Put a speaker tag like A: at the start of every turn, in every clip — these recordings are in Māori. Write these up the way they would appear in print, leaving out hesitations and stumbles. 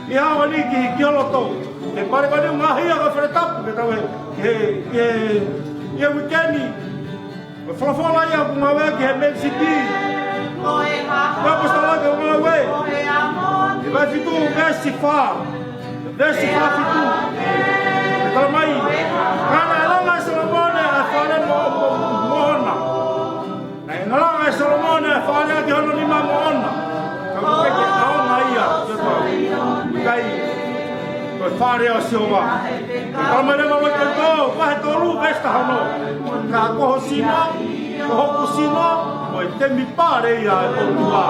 A: I hawa ni ki holoto. E pare kani ngā hia ka whare tapu ke tau e wikeni. Me whalawhala ia ku ngā wea ki he Man City. Ngā pastala ke ngā wea. E vai fitu versi wha. Versi wha fitu. E tala mai. Kana e langa e Solomone e whare mohona. E ngā langa e Solomone e whare ki hono lima mohona. Ka kukeke aonga ia. Kai. Koe whare o siova. Tala mai rewa mai koe tō. Wahe tōru vesta hano. Ka koho sino. Kohoku sino. Koe temi pāre ia e otua.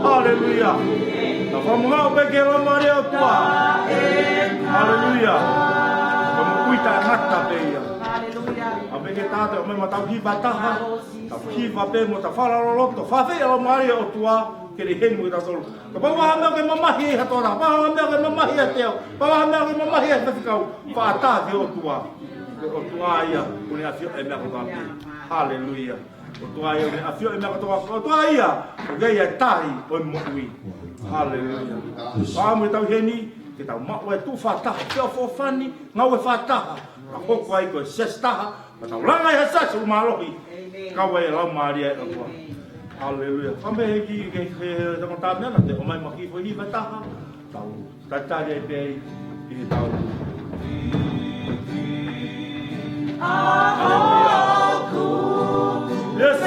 A: Halleluja. Na whamungau peke rama rea otua. Halleluja. Koe mukuita e ngata pe ia. A peke tāte o me matau hiva taha. Ta hiva pe mo ta whararoloto. Whawhi e rama rea otua. Kere henu i tasolu. Ka pawaha mea ke mamahi e hatora. Pawaha mea ke mamahi e teo. Pawaha mea ke mamahi e tawhikau. Whaatāte otua. Otua ia. Kune a fio e mea kotapi. Halleluja. Otua ia. A fio e mea kotapi. Otua ia. O gei e tahi o e mohui. Halleluja. Pāmu e tau heni. Ke tau mau e tu whataha. Kia whofani. Ngau e whataha. Ka hoko ai koe sestaha. Ka tau langa e hasasa umalohi. Kawa e lau maaria e otua. Halleluja. Whambe heki ke tangata mea te o mai maki fo hiva taha. Tau tatari e pei i tau. Ahoku yes.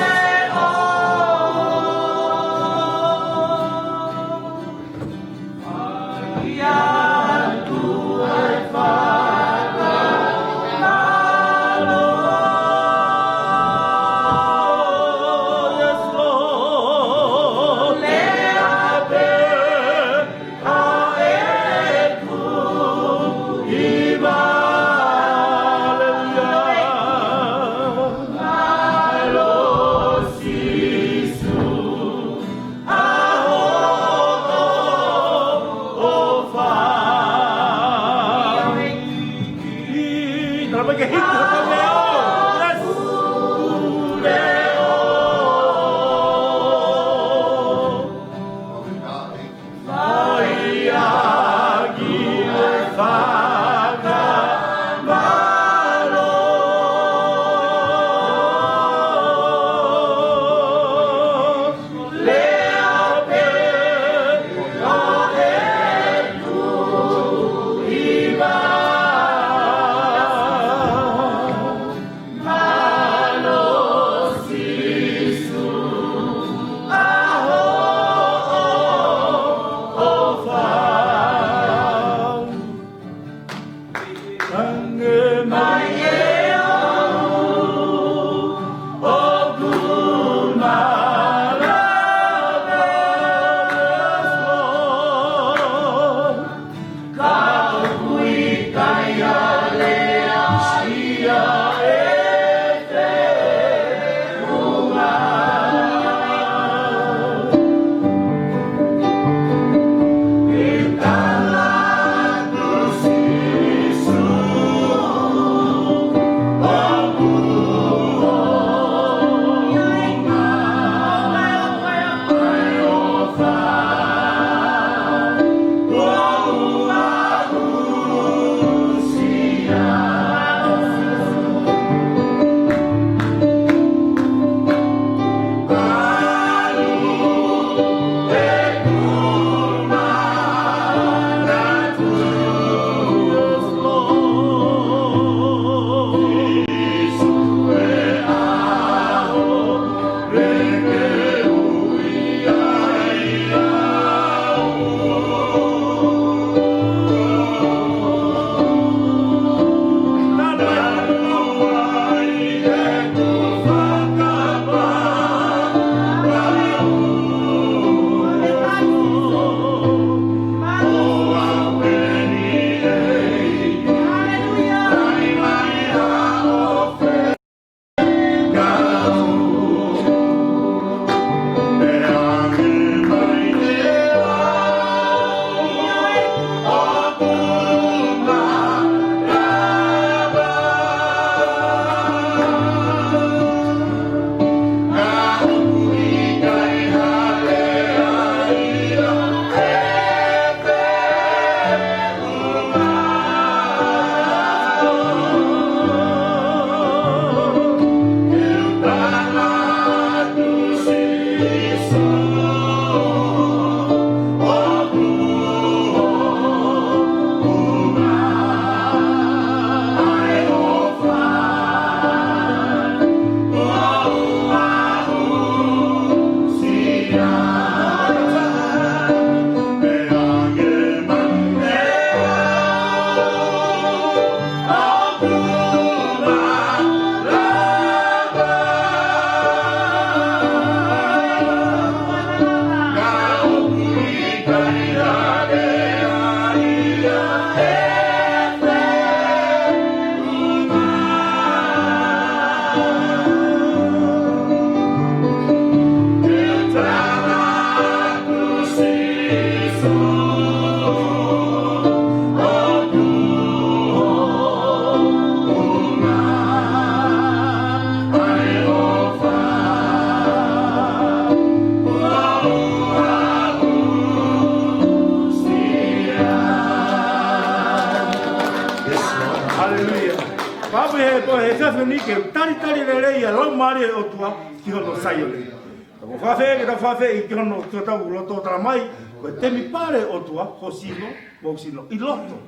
A: ko he fa ni ke tari le le ia lo mari o tua ki hono sai o le ko fa fe I ki hono to ta ulo to tra mai ko te mi pare o tua ho sino I loto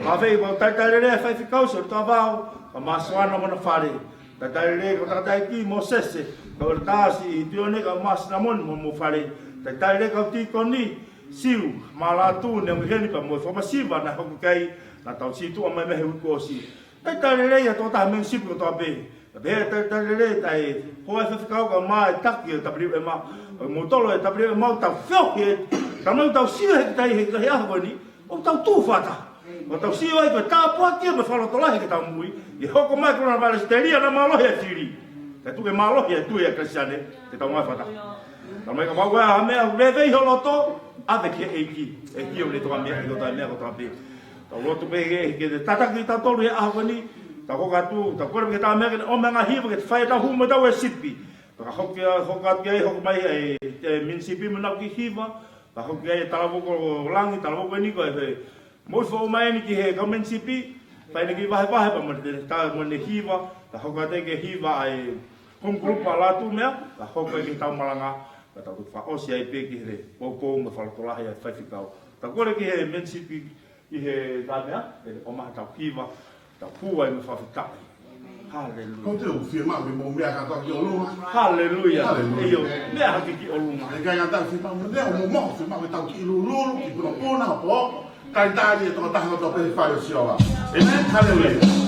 A: fa fe ko tari le fa fi causa to va ka maswana mo na fare tari le ko ta ki mo sese ko ta si tione ka mas na mo fare tari le ka ti ko ni siu malatu ne mo heni pa mo fa masiva na ko kai na tau si tu mai me ko si tari le ya to ta men si ko to be tari le tai ho fa ka mai tak ki w ma mo to lo w ma ta fo ke ta no ta si he tai he ya ho ni o ta tu fa ta o ta si wa ko ta po ki me fa lo to la he ta mui e ho ko mai ko na va steria na malo he tiri ka tu ke malo he tu ya kristiane te ta mai fa ta ta mai ka wa ha me le ve ho lo to avec e o le to me ko ta me ko ta be ta lo to be ke ta ki ta to le a ho ni ta ko ka tu ta ko ke ta me o me nga hi ke fa ta hu mo ta we sipi ta ho ke ho mai e min sipi mo na ki hiva ta ho ke ta lo ko langi ta lo ko ni ko e mo fo mai ni ki he ka min sipi pa ni ki va pa mo ta mo ni hiva ta ho ka te ke hiva ai hom grupa la tu me ta ho ke ta malanga ta tu fa o si ai pe ki re po me fa to la ya fa fi ka ta ko ke he min sipi I he ta me o ma ta hiva ta pu ai me fa fi ka Hallelujah.
B: Ko te firma me mo me ka ta ki o lu.
A: Hallelujah. E yo me ha ki o lu.
B: E ka ta firma mo le o mo firma me ta ki lu lu ki po po na po. Kai ta ni to ta to pe fa yo si o. Amen. Hallelujah.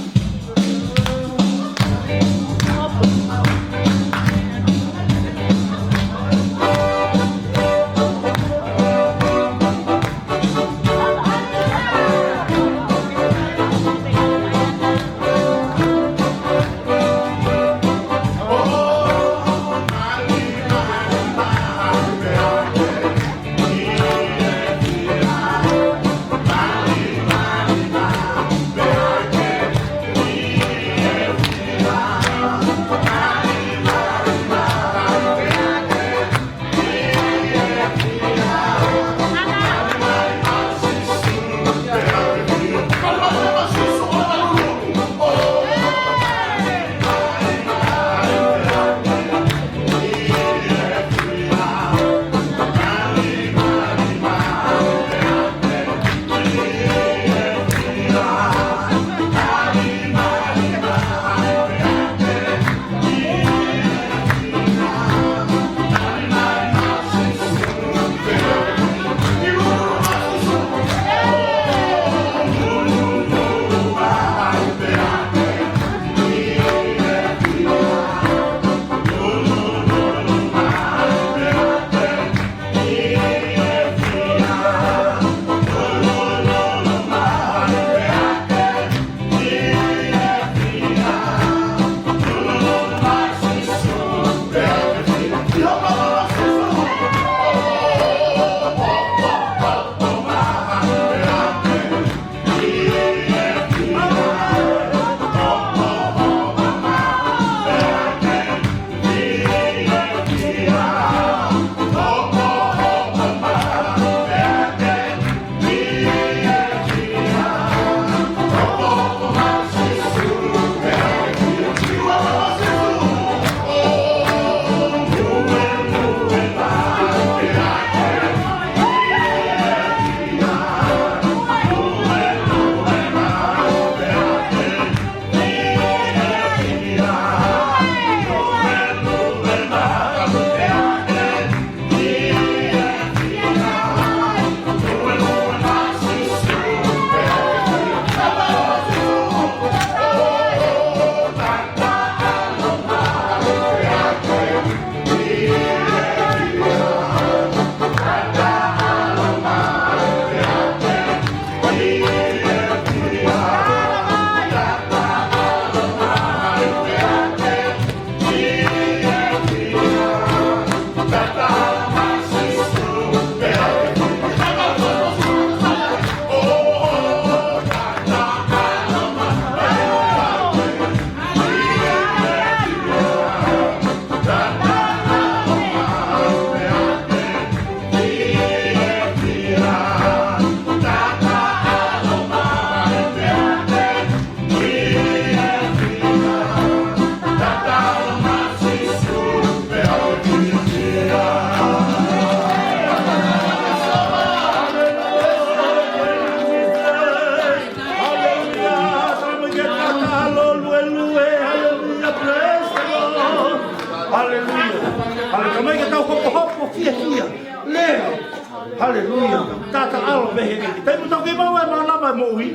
A: Hallelujah. Tata alo mehe eki. Tai mo tau ke mau e malama mo ui.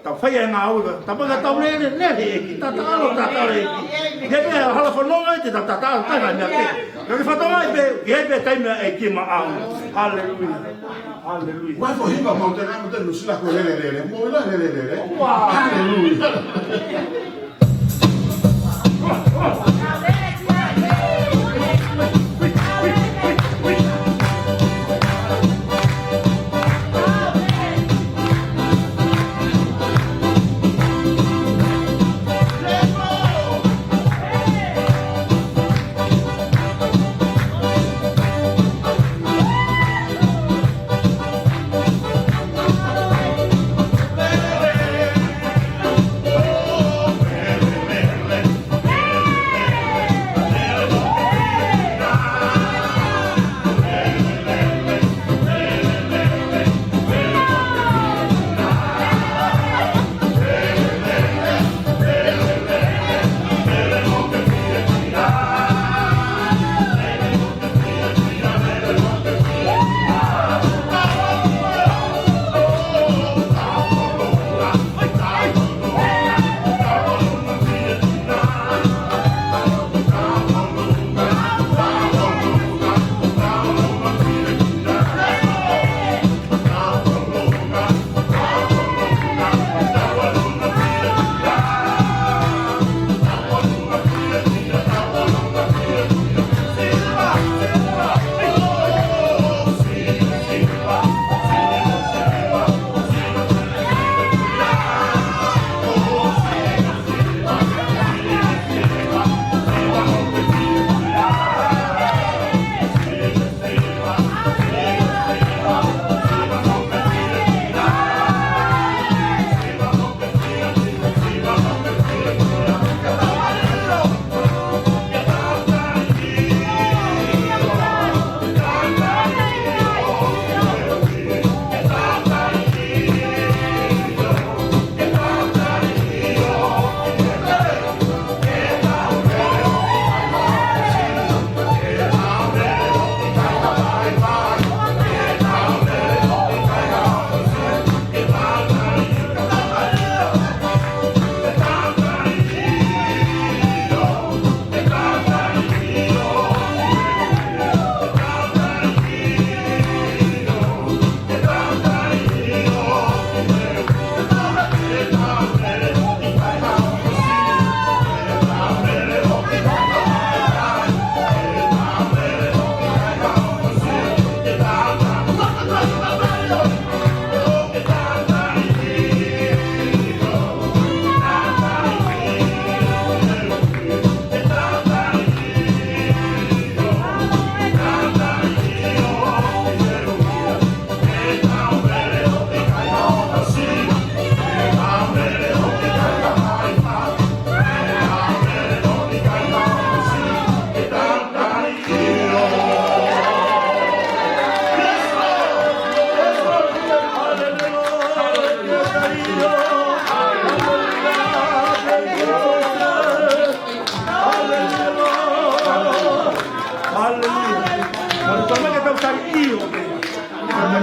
A: Tau whai e ngā ui. Tau panga tau nere eki. Tata alo tata alo eki. Heke hala whanonga i te tata alo tanga mea ke. Kaki whatonga i pe, ki hei pe taimea e ki ma au. Hallelujah. Hallelujah.
B: Wai fo hipa mau te ngā te nusila ko lere. Mo ila lere. Hallelujah.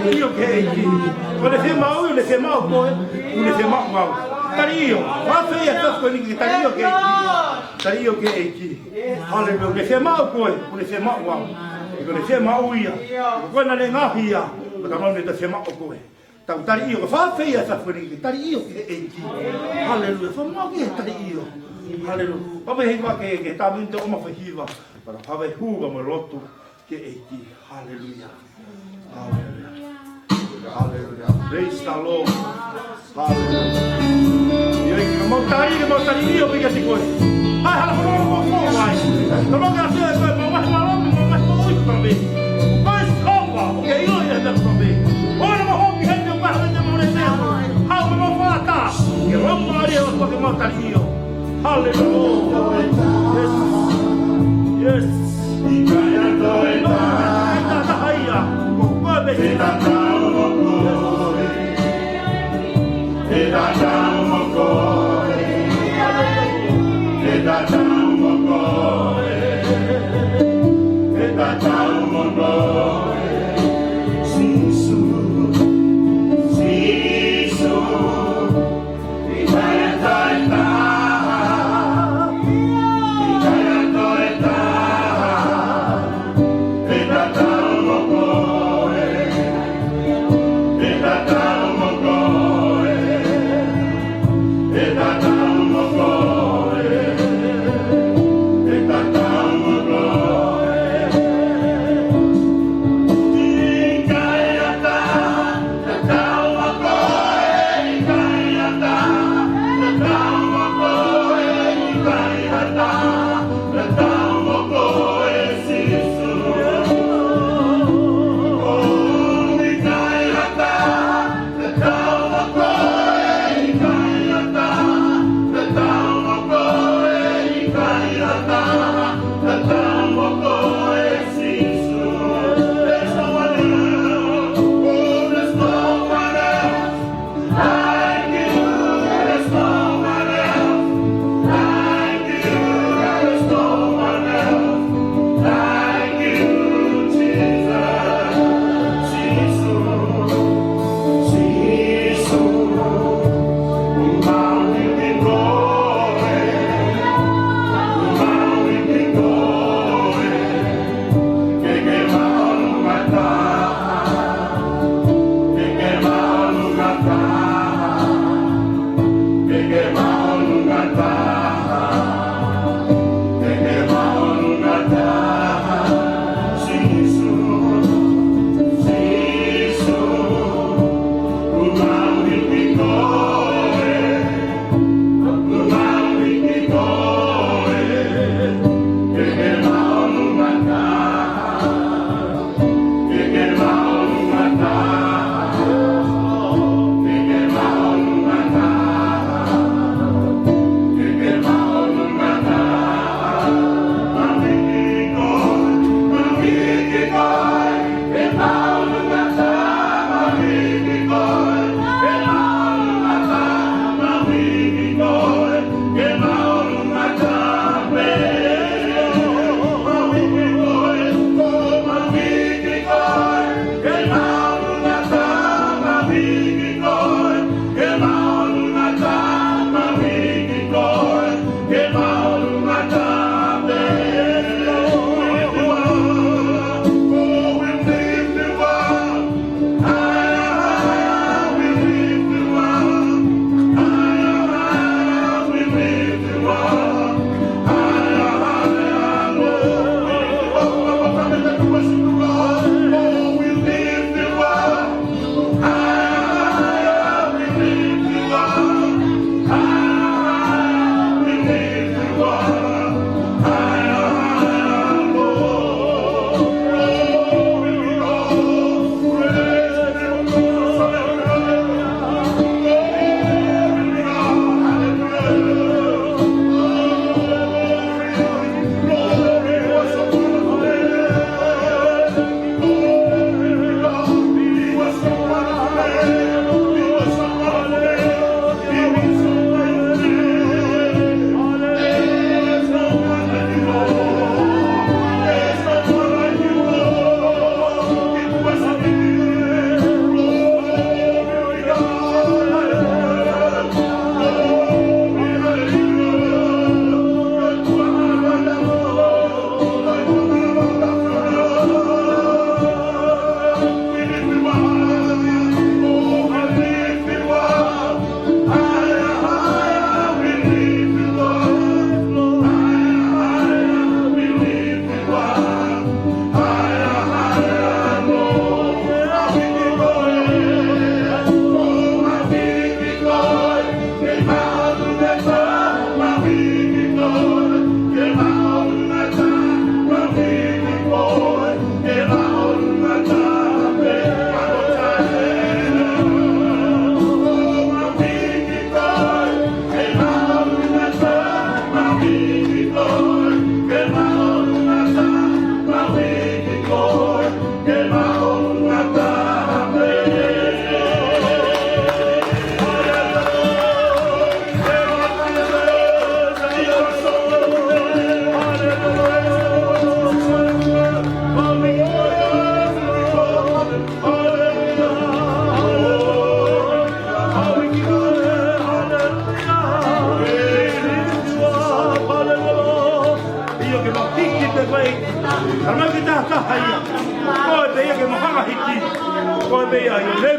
A: Tario ke eiki. O le whemau i o le whemau koe, o le whemau mau. Tario, whawhai a tafko ni ki tario ke eiki. Tario ke eiki. Hallelujah, le whemau koe, o le whemau mau. I le whemau ia. Koe na le ngahi ia, o ta maune ta whemau koe. Tau tario, ka whawhai a tafko ni ki tario ke eiki. Hallelujah, whamau ke tario. Hallelujah. Papa hei wake ke tāminte o mawhahiwa. Para pawai huga mo rotu ke eiki. Hallelujah. Hallelujah. Hallelujah. Praise the Lord. Hallelujah. Yo que mo tari io que ti coi. Hai hala mo vai. No mo ga se mo vai mo muito também. Mas opa, que io ia dar também. Ora mo ho que gente para de mo le tempo. Ha mo fata. Que ro Maria o que mo tari io. Hallelujah. Yes. Yes.
B: Sim,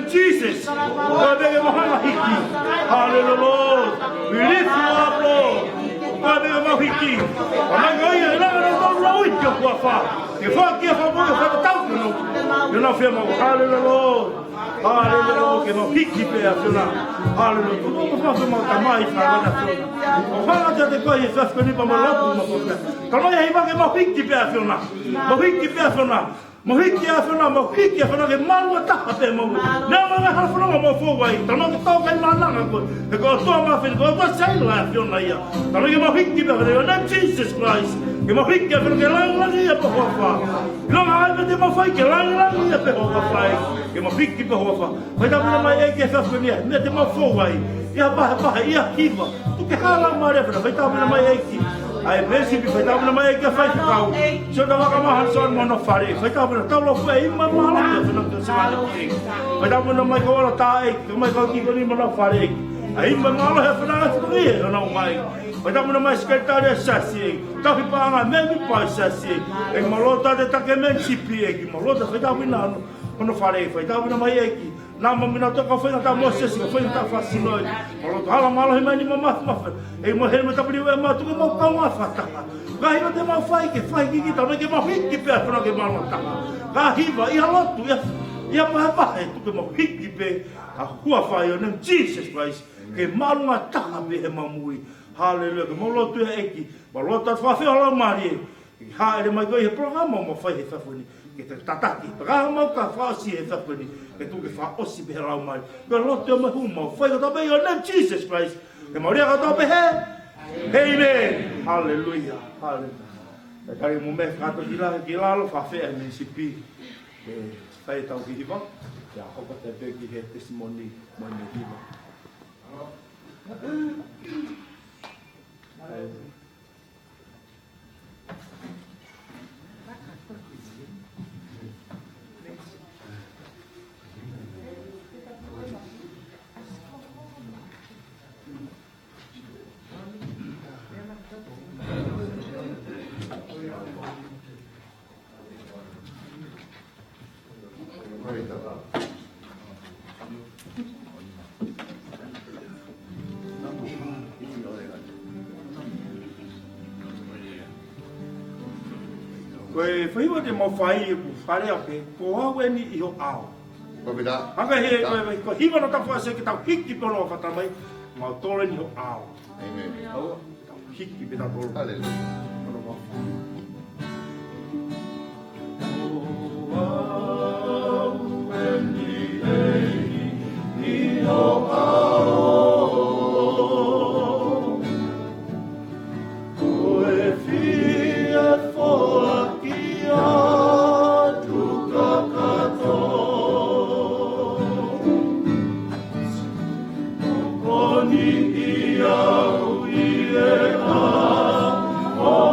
A: Jesus. God, they mahanga hiki. Hallelujah, Lord. We lift you up, Lord. God, they mahiki. Amangaya, ila na roi ke kuafa. Ke fa ke fa mo fa tau no. You know fema. Hallelujah, Lord. Hallelujah, Lord. Ke mahiki pe afuna. Hallelujah. Tu no fa mo tamai fa na afuna. Fala de te coi fa skoni pa mo loku mo fa. Kalma ya iba ke mahiki pe afuna. Mahiki pe afuna. Mohiki afuna mohiki afuna ke malu ta pe mo na ma ha afuna mo fo wai tama ke to kai mana ko e ko to ma fe ko to sai la afuna ya tama ke mohiki pe afuna na Jesus Christ ke mohiki afuna ke la ya po fa lo ma be de mo fai ke la ya pe ho fa ke mohiki pe ho fa vai da ma e ke fa fe ne de mo fo wai ya ba ya kiva tu ke hala ma re fa vai da ma e ki ai besi bi fai tabuna mai ke fai kau so da waka ma hanson mono fare fai tabuna taulo fai ma mala ke fai no se mala ki fai tabuna mai ko ora tai mai ko ki ni mono fare ai ma mala he fai na tri no mai fai tabuna mai secretaria sasi ta fi pa nga me mi pa sasi e malota de ta ke men sipi e ki malota fai tabuna mono fare fai tabuna mai e ki na mamina toka foi na Moses foi na fascinoi olo hala malo he mani mama e mo he meta pri ma tu mo ka ma fata ga hiva te ma fai ki ta no ke ma hiki pe afro ke malo ta ga hiva I halotu ia pa e tu ke mo hiki pe a hua fai o nem Jesus Christ ke malo ma ta be he mamui hallelujah ke mo lotu e ki ma lotu fa fe ala mari ha ele mai ko he programa mo fai he fa foni ke te tataki programa ka fa si he fa foni ke tu ke fa osi be rau mai ke lotu me hu mo fai ko be o nem Jesus Christ ke mo ria ko be he amen hallelujah hallelujah e kare mo me ka to gila lo fa fe me sipi e fai tau ki hiva ya ko te be ki he testimony mo ni hiva Koe whaiwa te mau whai ku whare au pe, ko hau e ni I ho ao.
B: Pabida.
A: Hanga he, ko hiwa no tawha se ki tau hiki tono o whatamai, mau tore ni ho ao.
B: Amen.
A: Tau hiki pe tau toro.
B: Hallelujah.
A: Tono mau Oh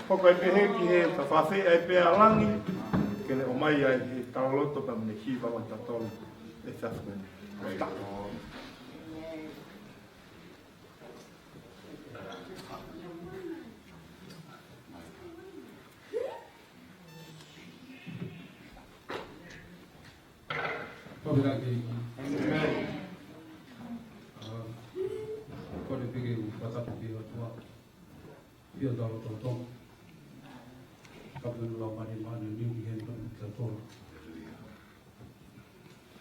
A: Poko e pehe ki he tawhawhi e pēa langi, ke le o mai ai he taoloto pa mene ki pa wata tolu e whiawhi.
C: Kore pigi u patatu ki o tua. Pio tau tau tau. Kapunu lau mani mani niu ki hen tau tau.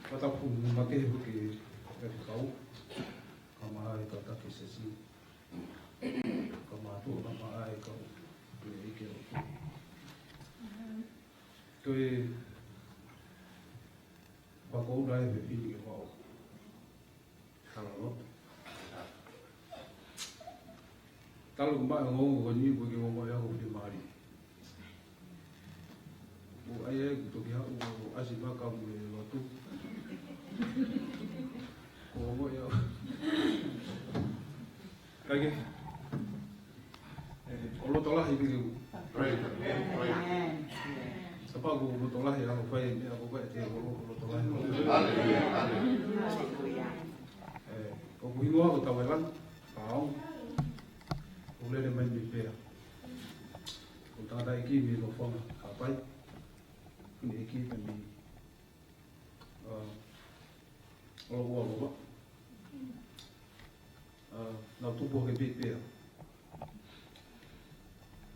C: Patapu make huki e kau. Kama ai ka taki se si. Kama atu kama ai kau. Tue ike o tu. Tue pakou rai me pini ke wau. Kala loto. Talu mai ngongo ko ni buki mo ya ko di mari. O ai to ki ha o asi ba ka mo lo tu. Ko mo ya. Kage. O lo tola hi ki. Sapa ko lo tola hi ha ko fai ni ko te lo tola. Ko ku mo ko tawelan. Pau. Ulele mai mi pea. O tata iki mi lo fonga kapai. Kuni iki pe mi o lo na tupo ke bi pea.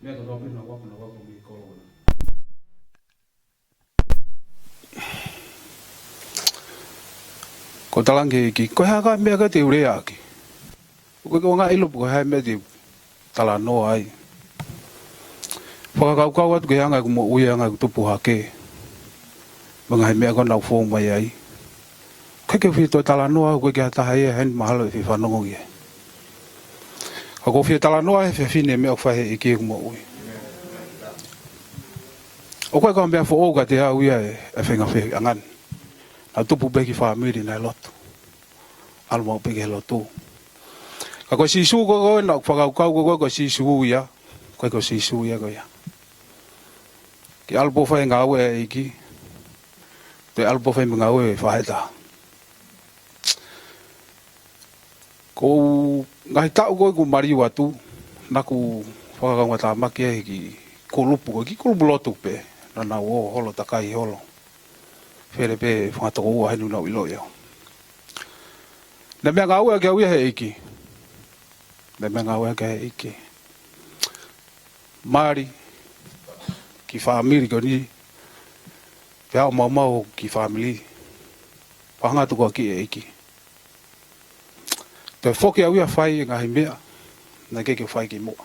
C: Mea ka tope na wapu mi kolo na. Ko talangi iki, ko haka mea ka te urea aki. Ko ngā ilupu ko hea mea te tala no ai. Whakakau atu ke hanga ku mo ui hanga ku tupu hake. Mga he mea kona ufoong mai ai. Keke whito tala no au koe ke hataha ia hen mahalo e whanongo ia. Kako whito tala no ai whine mea whahe e kia ku mo ui. O koe kau mea whooga te hau ia e whenga whi angan. Na tupu beki whamiri nai lotu. Almau beki he lotu. Ko sisu ko na whakaukau ko sisu ia. Ko sisu ia ko ia. Ki alpo whai ngau e iki. Te alpo whai ngau e whaeta. Ko ngai tau ko mariu atu. Naku whakakau ngata maki e ki kolupu ko ki kolupu lotu pe. Nana o holo takai holo. Where pe whangatoko ua henu nau ilo iau. Na mea ngau e kia uia he iki. Le menga weka iki. Mari ki family ko ni. Pea o mau ki family. Pahanga tu ko ki iki. Te foki au ia fai ngahi mea. Na keke fai ki mua.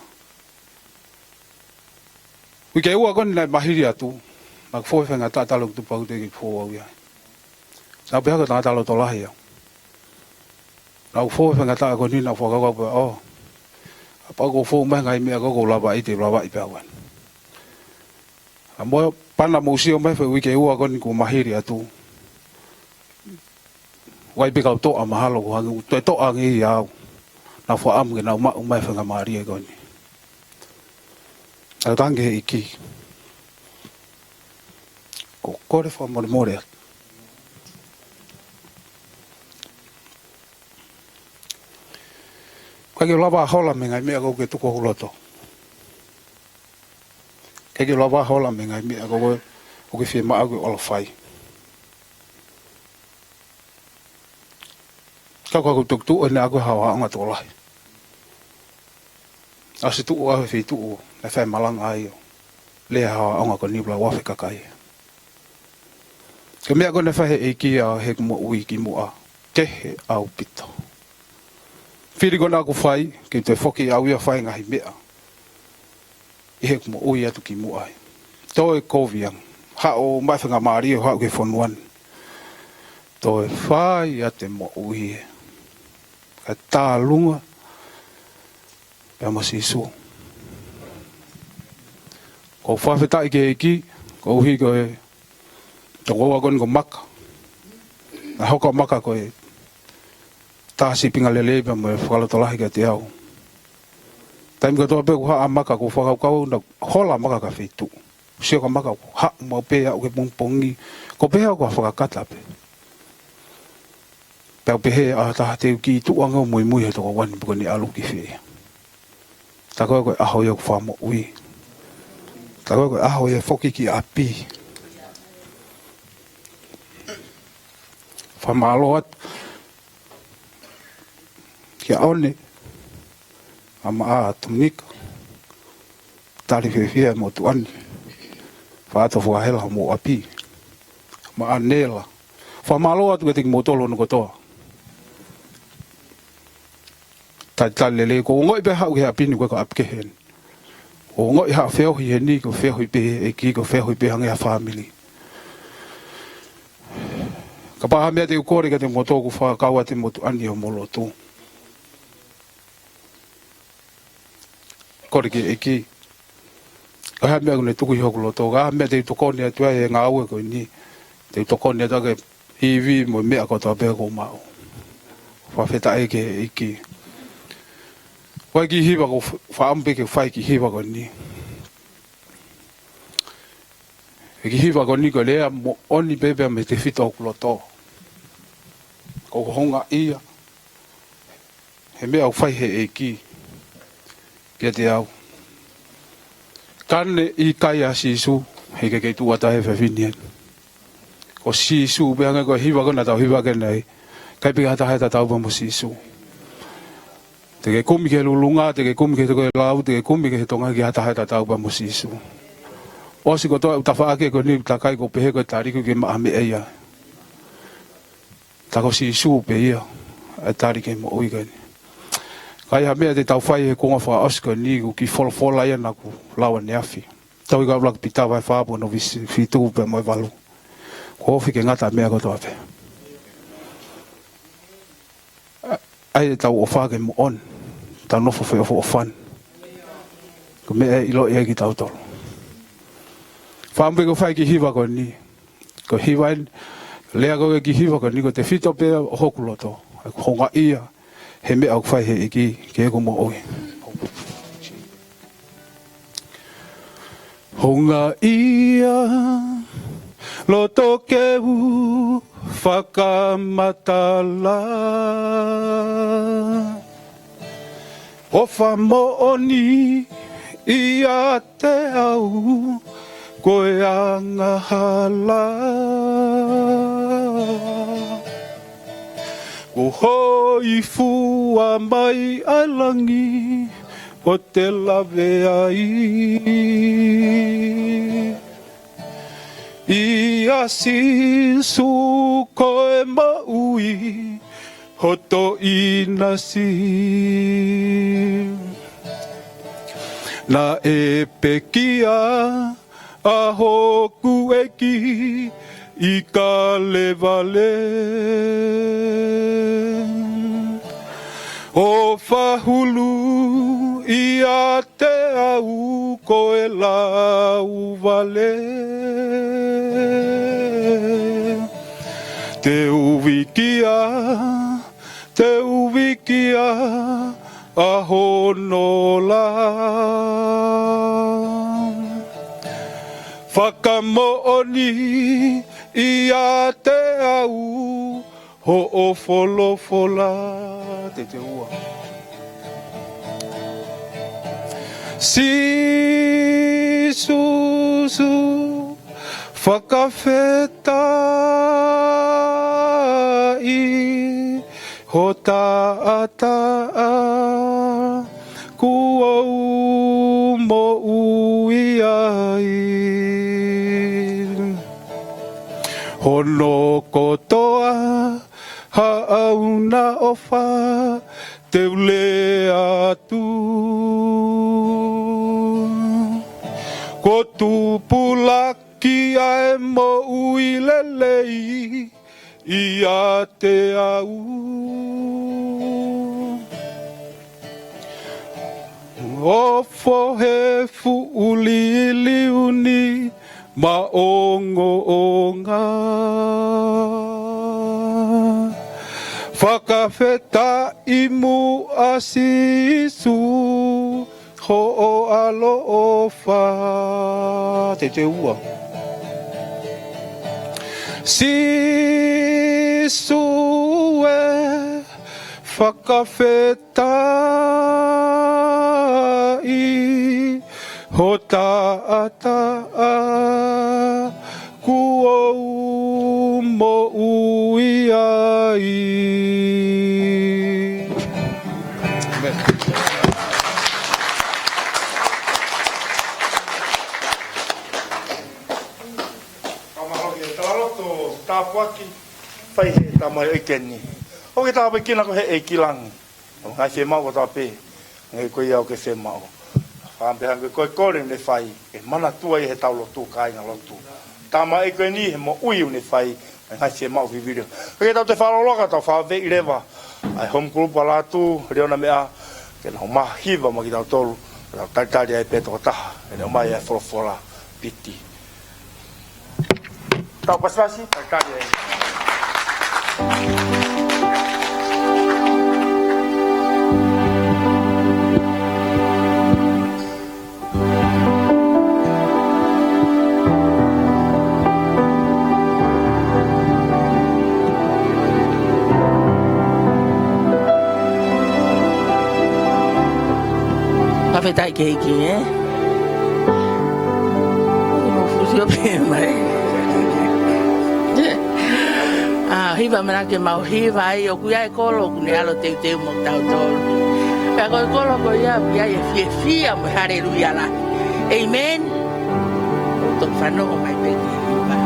C: Wike ua koni nai mahiri atu. Na kufoi whenga tatalo tu pau te ki kufo au ia. Sa pehaka tanga talo tolahi au. Na kufoi whenga tatalo koni na whakakau pa oh. Apa ko fo mai ngai me ko lava i te lava i pawan. Amo pana museo mai fe wike ua kon ku mahiri atu. Wai pe ka to a mahalo ko hangu to angi ya. Na fo am na mai fe ngamari e koni. A tange iki. Ko kore fo more. Kake lava hola me ngai mea ko ke tuko huloto. Kake lava hola me ngai mea ko ke fie maa ko ola fai. Kako tuk tu ene ako hawa anga to lai. Asi tu o fi tu na fai malang ai. Le hawa anga ko ni bla wa fika kai. Ke mea ko na fai e ki a he mo ui ki mo a. Ke au pito. Whiri kona aku whai, ki te whoki au ia whai ngahi mea. I he kumo ui atu ki mu ai. Tō e kōwiang, ha o mai whanga maari o hau ke whonuan. Tō e whai a te mo ui e. Ka tā lunga, pia masi isu. Ko whawhetai ke eki, ko uhi ko e, tō ngoa koni ko maka. Na hoka maka ko e, tāsi pinga leleba mo e whakalotolahi ka te au. Taim ka toa pe ku ha maka ku whakau na hola maka ka whetu. Sia ka maka ku ha mau pe au ke pongpongi. Ko pe au ka whakakata pe. Pau pe he a taha te ki tuanga mui mui he toko wani puka ni alu ki whea. Ta koe koe aho ia ku whamo ui. Ta koe koe aho ia whoki ki api. Whamalo at. Kia aone. Ama a atunika. Tari whewhia mo tuani. Whaato whahela mo api. Ma a nela. Whamalo atu ke tiki mo tolo no kotoa. Tai lele ko ngoi be hau he api ni ko apke hen. O ngoi ha feo hi he ni ko feo hi pe e ki ko feo hi pe hange a family. Ka paha mea te ukore ka te moto ku whakaua te motu ani o molo tu. Kore ki e ki. Ka hea mea kune tuku i hoku loto. Ka hea mea te utokone atua e ngā aue ko ni. Te utokone atua ke hivi mo mea kotoa pēr ko mao. Whawheta e ke e ki. Wai ki hiwa ko whaampe ke whai ki hiwa ko ni. E ki hiwa ko ni ko lea mo oni bebea me te whita o kuloto. Ko honga ia. He mea au whai he e ki. Kia te au. Kane i kai a sisu. He ke kei tuata he whawhinien. Ko sisu beanga ko hiwa ko na tau hiwa ke nei. Kai pika hata heta tau pa mo sisu. Te ke kumi ke lulunga, te ke kumi ke toko e lau, te ke kumi ke tonga ki hata heta tau pa mo sisu. Osi ko toa utafa ake ko ni takai ko pehe ko tariku ke maame eia. Tako sisu pe ia. E tarike mo oigani. Kai ha mea te tau whai he konga wha osko ni ku ki wholofola ia na ku lawa ne afi. Tau i kaulak pita vai whaapo no fitu pe moi walu. Ko ofi ke ngata mea ko toa pe. Ai tau o whake mo on. Tau nofo whai o whan. Ko mea ilo ia ki tau tolo. Whaampe ko whai ki hiwa ko ni. Ko hiwa en. Lea ko ki hiwa ko ni ko te whito pe o hoku loto. Ko honga ia. He mea au whai he iki. Ke ko mo oi. Honga ia. Loto ke u. Whakamatala. O whamooni ia te au, koe angahala. Ko hoi fua mai alangi, o te lawe ai. Ia sisu koe maui, hoto ina si. Na e pekia a hoku eki i ka levale. O whahulu i a te au koe lau vale. Te uwikia a honola. Whakamooni i a te au ho o wholofola. Te ua. Si susu whakawheta i ho tātaa kua mo ui ai. Hono kotoa haauna ofa te ule atu. Ko tupulaki ai mo ui lelei i a te au. Ofo he fuuli liuni ma ongo onga. Whakawheta imu asisu ho o alo o fa te ua si sue whakawhetai ho taata kuou mo ui ai.
A: Tāpuaki, whai he tā mai oikeni. O ke tāpai kina ko he e kilangi. O ngai se mau o tāpe, ngai koe iau ke se mau. Whaampehangu koe kore ne whai, e mana tua i he taulo tū kai ngā lotu. Tā mai oikeni he mo ui ne whai, ngai se mau vivirio. O ke tau te wharoloka tau whawe i rewa, ai home group ala tū, reona mea, ke nau maha hiva ma ki tau tolu, tau taitari ai pētoko taha, e nau mai ai wholofola piti. Tau pasasi, taitari ai.
D: Papetai keiki, Não fugiu bem, mas... hiva mana ke mau hiva ai o kuia e kolo ku ne alo te mo tau tolu. Pe ko kolo ko ia e fia mo haleluya la. Amen. O to fano mai pe hiva.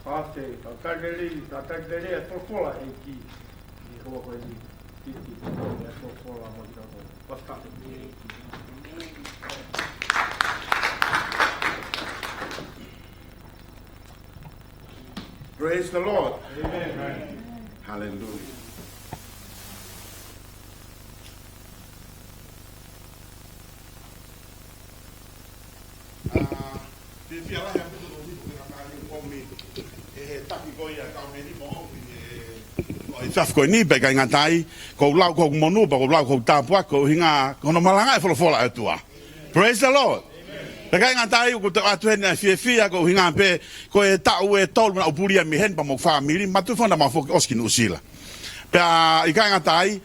A: Pate, tatadele e tofola e ki. I hoa koe ni. Titi, e tofola mo i tako. Paskate. Praise the Lord. Amen. Hallelujah.
B: Tafko ni be kai ngatai ko lau ko monu ba ko lau ko tapua ko hinga ko no malanga e fola atua. Praise the Lord. Be kai ngatai ko ta atu na fia ko hinga pe ko e tau e tol na upuria mi hen pa mo family matu fona ma fo oski no sila. Pe i kai ngatai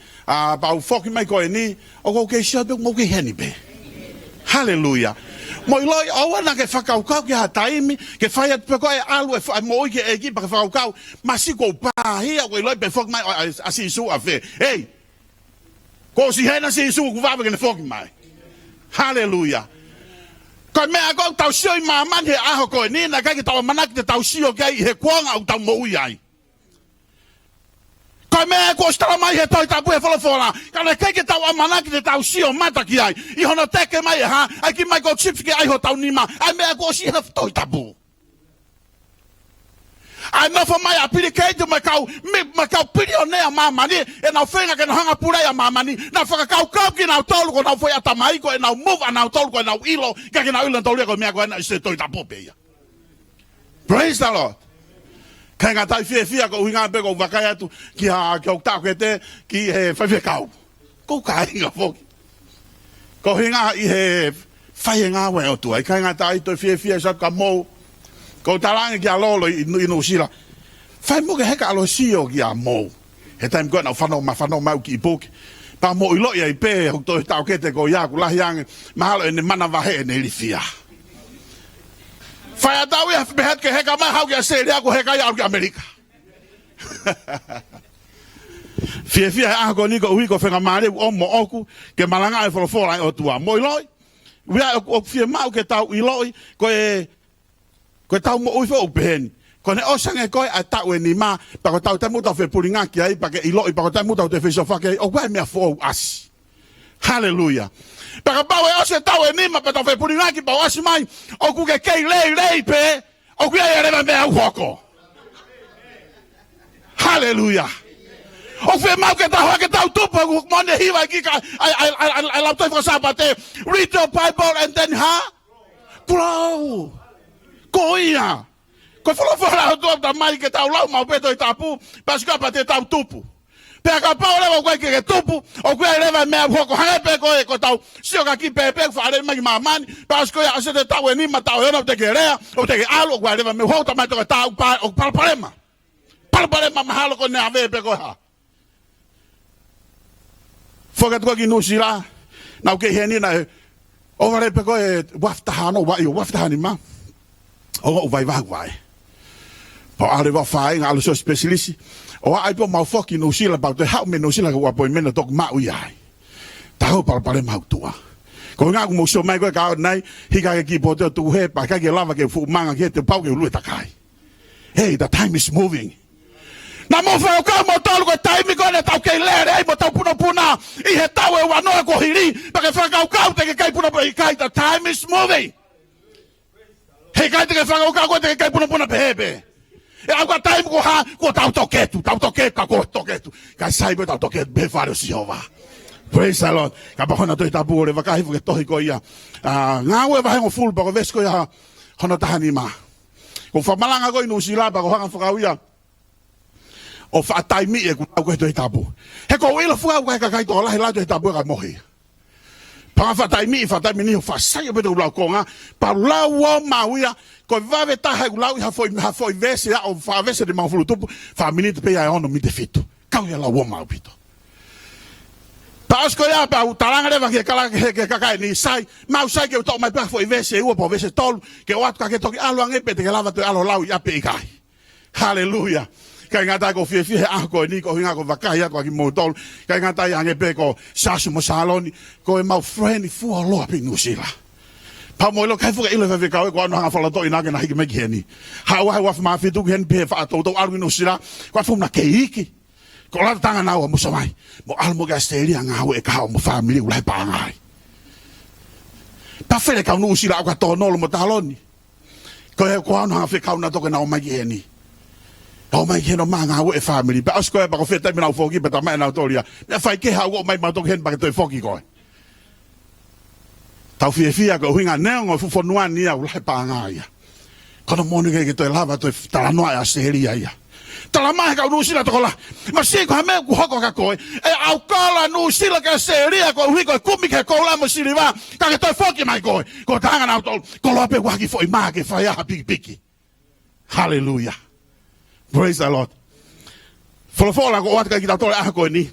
B: ba u foki mai ko ni o ko ke sha be mo ke heni be. Hallelujah. Moi loi awana ke whakaukau ke hataimi, ke whai atu peko e alu e whai moi ke eki pa ke whakaukau, masiko pāhia koe loi pe whok mai a si isu a whe. Ei, ko si hena si isu ku wawe ke ne whoki mai. Hallelujah. Koe mea kau tau sio i māman he aho koe nina kai ke tau manaki te tau sio kei he kuanga au tau moui ai. Koe mea ko stara mai he toi tapu he whalafola. Kane kei ke tau amanaki te tau sio mataki ai. I hono teke mai e ha. Ai ki mai ko chips ke ai ho tau nima. Ai mea ko si he toi tapu. Ai nofo mai a piri kei tu me kau piri o nea mamani. E nau whenga ke na hanga purei a mamani. Na whakakau kau ki nau tolu ko nau whai atamai ko e nau move a nau tolu ko e nau ilo. Ka ki nau ilo tolu ko mea ko e na ise toi tapu peia. Praise the Lord. Kai ngā tai fia ko hinga pe ko wakai atu ki ha ki o tāku e te ki he whaiwhe kau. Ko ka inga whoki. Ko hinga i he whai ngā wai o tua. Kai ngā tai toi fia sa ka mou. Ko tarangi ki a lolo i no sila. Whai mo ke heka alo sio ki a mou. He taim koe nau whanau mau ki i poki. Pa mo i loi ai pe hok toi tāku e te ko iaku lahi ange. Mahalo e ne mana wahe e ne li fia. Whai atau ia behat ke heka mai hau ki a sere ako heka ia au ki Amerika. Fia he ako ni ko uhi ko whenga maare o mo oku ke malanga e wholofola e o tua. Mo i loi, wia o fia mau ke tau i loi ko tau mo uhi o peheni. Ko ne osange koe a tau e ni ma pa ko tau te muta whe puringa ki ai pa ke i loi pa ko te muta o te whisofake o koe mea fo asi. Hallelujah. Paka pau e ose tau e nima pa tau whai puringaki pau asi mai o ku ke kei lei pe o ku e rewa mea au hoko. Hallelujah. O whi mau ke tau hake tau tupa ku mone hiwa ki ka ai lau toi whakasapa te read your Bible and then grow. Ko ia. Ko whalawhala o tuap ta mai ke tau lau mau peto i tapu paskapa te tau tupu. Pea ka pao lewa koe ke tupu, o koe lewa mea hoko hange pe koe ko tau sio ka ki pepe whaare mai mamani, pas koe ase te tau e nima tau hena o te ke rea, o te ke alu, o koe lewa me hoko tamai toka tau o palparema. Palparema mahalo ko ne ave pe koe ha. Whakat koe ki nusira, nau ke heni na o ware pe koe waftahano, waftahani ma. O vai vai. Po ale wa fai ngalo so specialisi. O ai po mau foki no sila ba te hau me no sila ko apo mena tok ma u ai. Tahu pale mau tua. Ko nga mo so mai ko ka nai hika ki po te tu he pa ka ke lava ke fu manga ke te pau ke lu ta kai. Hey, the time is moving. Na mo fa ka mo tolu ko time ko ne tau ke le ai mo tau puna I he tau e wa no ko hiri pa ke fa ka te ke kai puna pa kai the time is moving. He kai te ke fa ka ko te kai puna pe. E agora time ko ha ko tau toketu ka ko toketu ka sai bo tau toketu be faro siova. Praise the Lord. Ka ba hona toi tapu le vakahi fu ke tohi ko ia. Nga we va ngo full ba ko vesko ia hona tahani ma. Ko fa malanga ko inu sila ba ko hanga whakauia. O fa taimi e ku ko toi tapu. He ko ila fu ka kai to la hela toi tapu ka mohi. Pa fa taimi ni fa sai be do la ko nga pa la wa mauia. Ko vave taha lau ha foi vese o fa vese de manfulu tupu fa minute pe ia ono mi te fitu. Kau ia la wa mau pito. Pa asko ia pa utaranga leva ke kala ke kakai ni sai mau sai ke to mai pa foi vese u po vese tol ke o atka ke toki alo ange pe te lava to alo lau ia pe kai. Hallelujah. Kai ngata ko fie a ko ni ko hinga ko vakai ko ki motol kai ngata ia ange pe ko sasu mo saloni ko e mau friend fu lo pe nusila. pa mo lo kai fu ile fa ka ko na fa la to ina ke na hiki me ni ha wa ma fi tu hen pe fa to alu no sira ko fu na ke iki ko la tanga na mo so mai mo al mo ga steli nga ho e ka mo family ulai pa ngai pa fele ka no sira ko to no mo taloni ko e ko na fa ka na to ke na o mai ni o mai ke no manga ho e family pa asko ba ko fe ta mi na foki pa ta mai na to ria na fa ke ha o mai ma to hen ba to foki ko tau fia ko hinga neongo fu fonuan ni au lai panga ia kono moni ke to lava to tala no a seria ia tala mai ka no sila to la ma si ko me ku hoko ka ko e au kala no sila ka seria ko hu ko kumi ke ko la mo siliva ka ke to foki mai ko tanga na to ko lo pe wa ki foi ma ke fa ya piki hallelujah praise the lord fola ko wat ka ki to a ko ni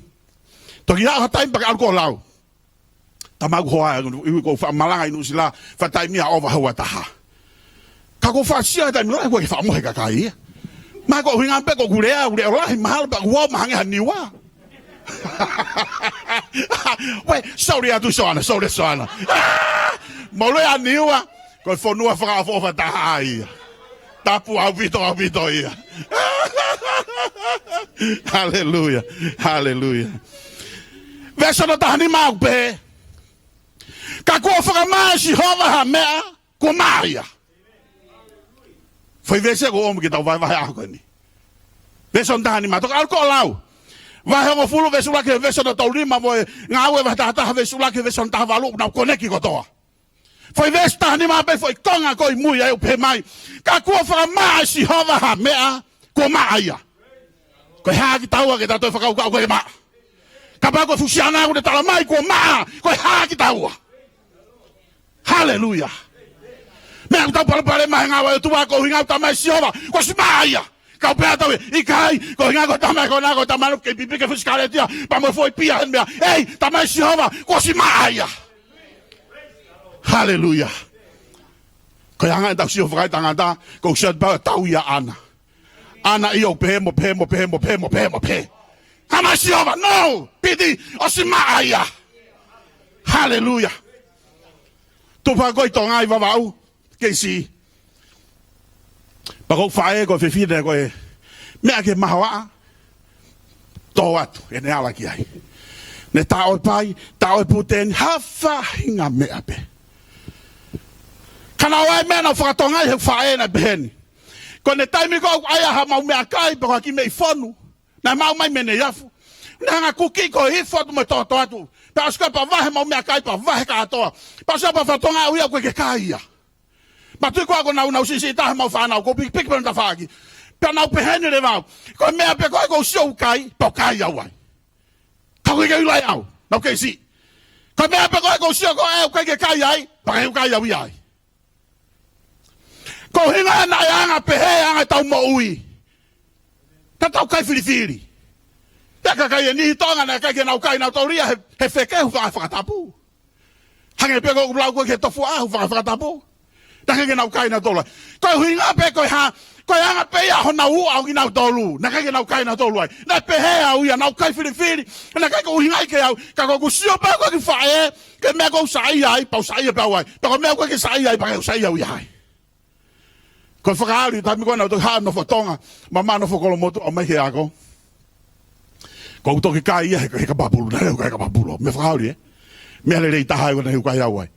B: to ki ha time pa ko lau tamagu hoa ko fa malanga inu sila fa taimia over hawa taha ka ko fa sia ta no ko fa mo ka kai ma ko hinga pe ko gulea la mahal ba wa mahanga niwa we sorry atu sona mo lo ya niwa ko fo no fa fa taha ai tapu au vito ia hallelujah verso no tahani mau pe ka ko fa ma si hova ha mea ko maia foi vese ko om que tau vai a ko ni vese on tani ma to al ko lau vai ho fulu vese la ke vese no tau lima mo ngawe va ta vese la ke vese on ta valu na ko neki ko to foi vese tani ma be foi konga ko mui ai pe mai ka ko fa ma si hova ha mea ko maia ko ha ki tau ke ta to fa ka ko ma ka ba ko fusiana ko ta mai ko ma ko ha ki tau hallelujah me ang pare mai nga tu ko hinga ta mai siova ko smaya ka pe ta i kai ko hinga ko ta mai ko na ko ta mai ke pipi ke fiskale tia pa mo foi pia en me ei ta mai siova ko smaya hallelujah ko hanga ta siova ta ngata ko shat ba ta uya ana io pe mo ama siova no pidi o smaya hallelujah tu pa ko to ngai va vau ke si pa ko fae ko fe fide ko me ake mawa to atu ene ala ki ai ne ta o pai ta o puten hafa hinga me ape kana wa me na fa to ngai fae na ben ko ne tai mi ko ai ha mau me akai pa ki me fonu na mau mai me ne yafu na nga kuki ko hi fotu me to atu parce que pa va mau me kai pa va ka to parce que pa fa tonga uia ko ke kaia ma tu ko na si ta mau fa na ko pik pen ta fa ki pa na pe hen le va ko me pe ko show kai pa kai ya wa ka ko ke lai au na ke si ko me pe ko show ko ke kai ai pa ke kai ya wi ai ko hinga na ya nga pe he nga ta mo ui ta ta kai fili ka kai ni tonga na ka ke na kai na toria he feke hu fa tapu hange pe ko blau ko ke tofu hu fa tapu ta ke na kai na tola ko hinga pe ko ha ko ya pe ya ho na u au na tolu na ka ke na kai na tolu na pe he au ya na kai fili na ka ko hinga ke au ka ko sio pa ko ki fa e ke me ko sai ai pa sai pa wa pa ko me ko ke sai ai pa sai au ya ko fa ali ta mi ko na to ha no fotonga mama no fo ko moto o me he ako ko to ke kai e ka babulu na ka babulu me frauli me le ta ha ko na ka ya wai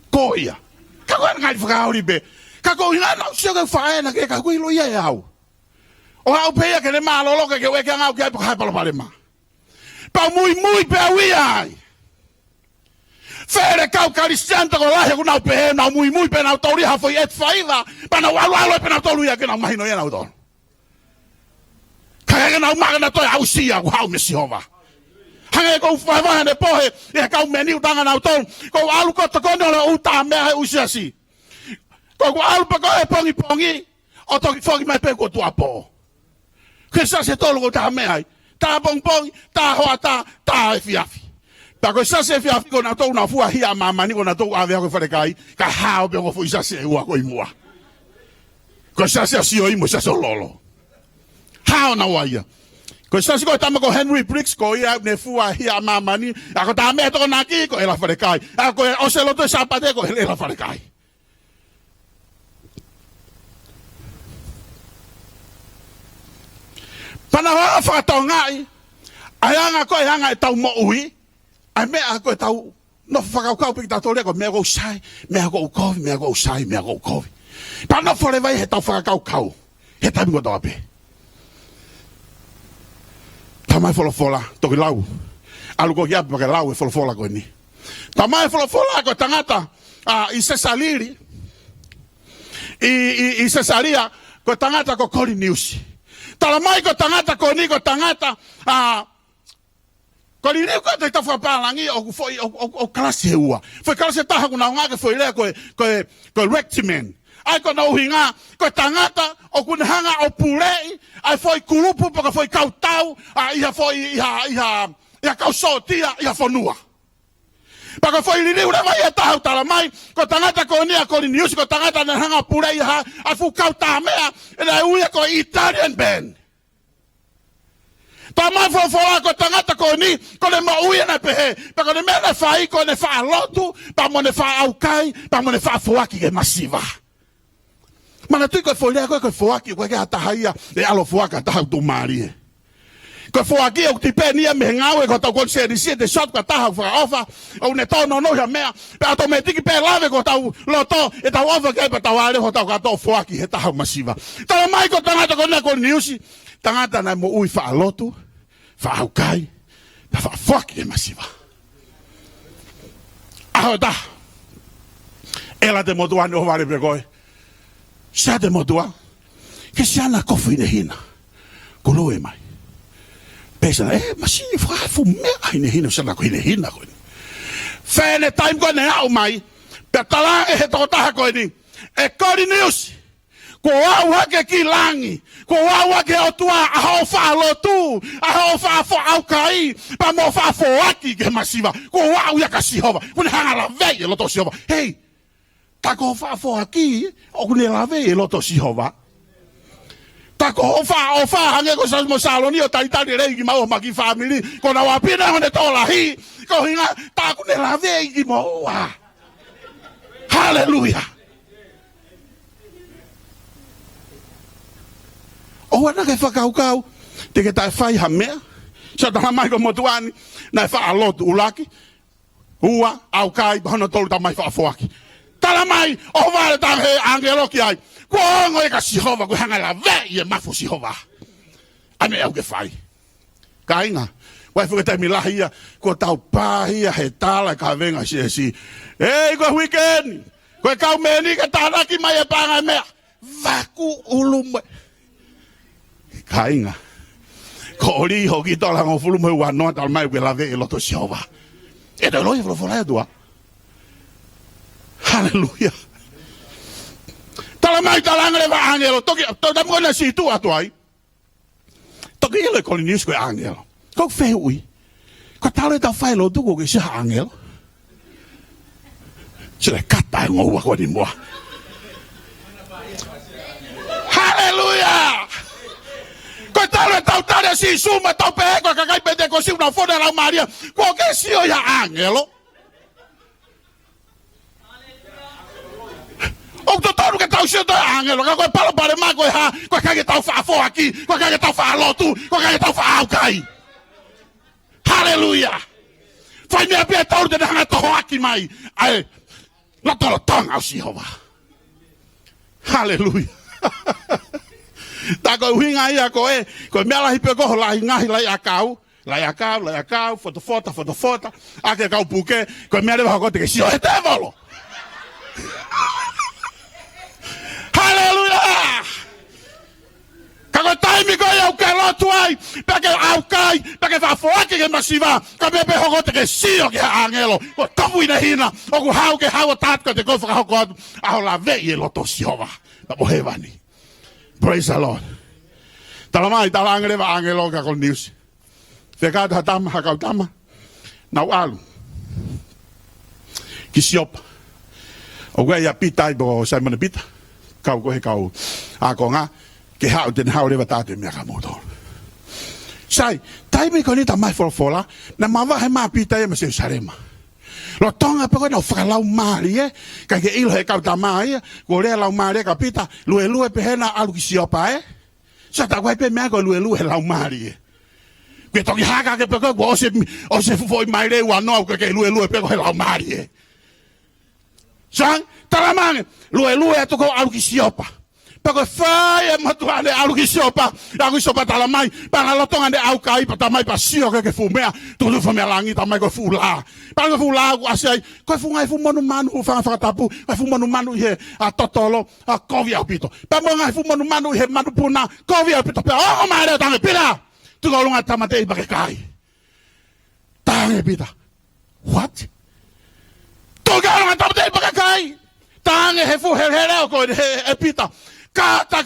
B: ko ia ka ko ngai frauli be ka ko ina na se ka fa na ke ka ko ilo ia au o ha pe ya ke le malo lo ke we ka ngau ke pa pa pa ma pa muy pe wi ai fere ka ka risanta ko la ko na pe na muy pe na tori ha foi et faiva pa na walo pe na tolu ya ke na mai no ya na do kaya na umagana to au sia au me siova hange ko fa va ne pohe e ka meni utanga na uton ko alu ko to kono la uta me ha usia si ko alu pa ko e pongi o to fogi mai pe ko tu apo que ça c'est tout le ta me ai ta pong ta ho ta fiafi pa ko ça c'est fiafi ko na to na fu hi mama ni ko na to ave ko fa kai ka ha o be ko fu ça c'est wa ko imua ko ça c'est si o imo ça so lolo hao na waia Ko sa ko tama ko Henry Briggs ko ia ne fua hia mamani ako tama to na ki ko ela fare kai ako oseloto sapate ko ela fare kai Panawa fa tongai ayanga ko ayanga tau mo ui ai me ako tau no fa ka pe ta tole ko me go sai me go ko me go sai me go ko pa no fore vai he tau fa ka he ta mi go ape tamai fola to lau alu ko ya pa lau fola ko ni tamai fola ko tangata i se saliri i se salia ko tangata ko kori news talamai ko tangata ko ni ko tangata ko ni ko te ta fa palangi o foi o klase ua foi klase ta ku na nga ke foi le ko rectiman ai ko no hinga ko tangata o kun hanga o pulei ai foi kulupu pa foi kautau ia foi ia kausotia ia fonua Paka foi ni ura vai ta hauta mai ko tangata ko ni ko ni ko tangata na hanga pulei ha afu kauta mea na uia ko Italian band Tama fola ko tangata ko ni ko le mo uia na pehe pa ko le mena fai ko ne fa lotu pa mo ne fa aukai pa mo ne fa foaki ke masiva Mana tu ko foi le ko foaki ko ka tahaia e alo foaka ta hautu mari Ko foaki o ti pe ni me ngawe ko ta ko se de shot ka ta fa ofa o ne to no ya mea pe automatic pe lave ko ta loto e ta ofa ke pa ta wale ko ta ka to foaki he ta masiva ta mai ko tangata ko na ko news tangata na mo ui fa lotu fa aukai na fa foaki masiva ahota ela de modua no vale pregoi sa de modua que se ana ko fine hina ko lo e mai pesa mas ini fu me ai ne hina sa ko ne hina ko fene time ko ne au mai pe tala e to ta ko ni e ko news ko wa ke kilangi ko wa ke o tua a ho fa lo tu a ho fa fo au kai pa mo fa fo aki ke masiva ko wa ya ka si hova kun hanga la ve lo to si hova hey ta ko fa fo aki o kun la ve lo to si hova ta ko fa hange ko sa mo saloni o ta re ki ma o ma ki family ko na wa pina hone to la hi ko hinga ta kun la ve ki mo wa hallelujah O ana ke whakaukau, te ke tai whai ha mea, sa taha mai ko motuani, nai wha alotu ulaki, ua, au kai, hono tolu ta mai wha afoaki. Tala mai, o vare ta he angelo ki ai, ko ongo e ka sihova, ko hanga la vei e mafu sihova. Ane au ke whai. Ka inga, wai fuke tai milahia, ko tau pāhia he tala ka venga si. Ei, ko weekend, ko e kau meni ka tānaki mai e pāngai mea, vaku ulume. Kainga. Ko ori ho ki tola ngo fulu mo wa no tal mai ke la ve lo to siova. E de lo flo fola tua. Hallelujah. Tala mai tala ngre va angelo to da mo na si tu atuai. To ki le kolinis ko angelo. Ko fe ui. Ko tala ta fai lo tu ko ke si angelo. Se le kata ngo wa ko di mo. Hallelujah. Ko talo tau tare si suma tau pe ko kakai pede ko si una foda la Maria ko ke si o ya angelo o to tau ke tau si o angelo ko palo pare ma ko ha ko ka ke tau fa fo aquí ko ka ke tau fa lo tu ko ka ke tau fa au kai hallelujah fai me pe tau de na to aquí mai ai la to tong au si hova hallelujah Ta ko hinga ia ko me ala hipe ko la hinga la yakau foto ake kau puke ko me ala ko te si o te volo hallelujah ka ko time ko ia ko lo tuai peke au kai peke fa foake ke masiva ka me pe ko te si o ke angelo ko tapu ina hina o ko hau ke hau tat ko te ko fa ko a la ve ye lo to si ova pa mo hevani Praise the Lord. Talamai talangre va angelo ka kon news. Feka hatam hakautama. Nau alu. Kisiop. O ga ya pita bo Simon pita. Kau ko he kau. A ko nga ke hau den hau le va tatu me ka motor. Sai, taimi ko ni tamai fola, na mawa he mapita e mase sarema. Lo tonga pa ko na whakalau maari e, ka ke ilo he kau tamai e, ko rea lau maari e ka pita, lue pe hena alu ki siopa e. Sa ta kwai pe mea ko lue lau maari e. Ke toki haka ke pe ko o se foi mai re wanoa ko ke lue pe ko he lau maari e. Sang, talamange, lue e toko alu ki siopa. Pako fai e matuane alu ki siopa talamai, panga lotonga de au kai pa tamai pa sio ke fumea, tu fumea langi tamai ko fula. Panga fula ko asai, ko fungai fumonu manu fa tapu, ko fumonu manu he a totolo, a kovi au pito. Pa mo ngai fumonu manu he manu puna, kovi au pito. Pa o mare tange pira. Tu ko lunga tamate pa kai. Tange pita. What? Tu ko lunga tamate pa kai. Tange he fu he ko he pita. Ka tak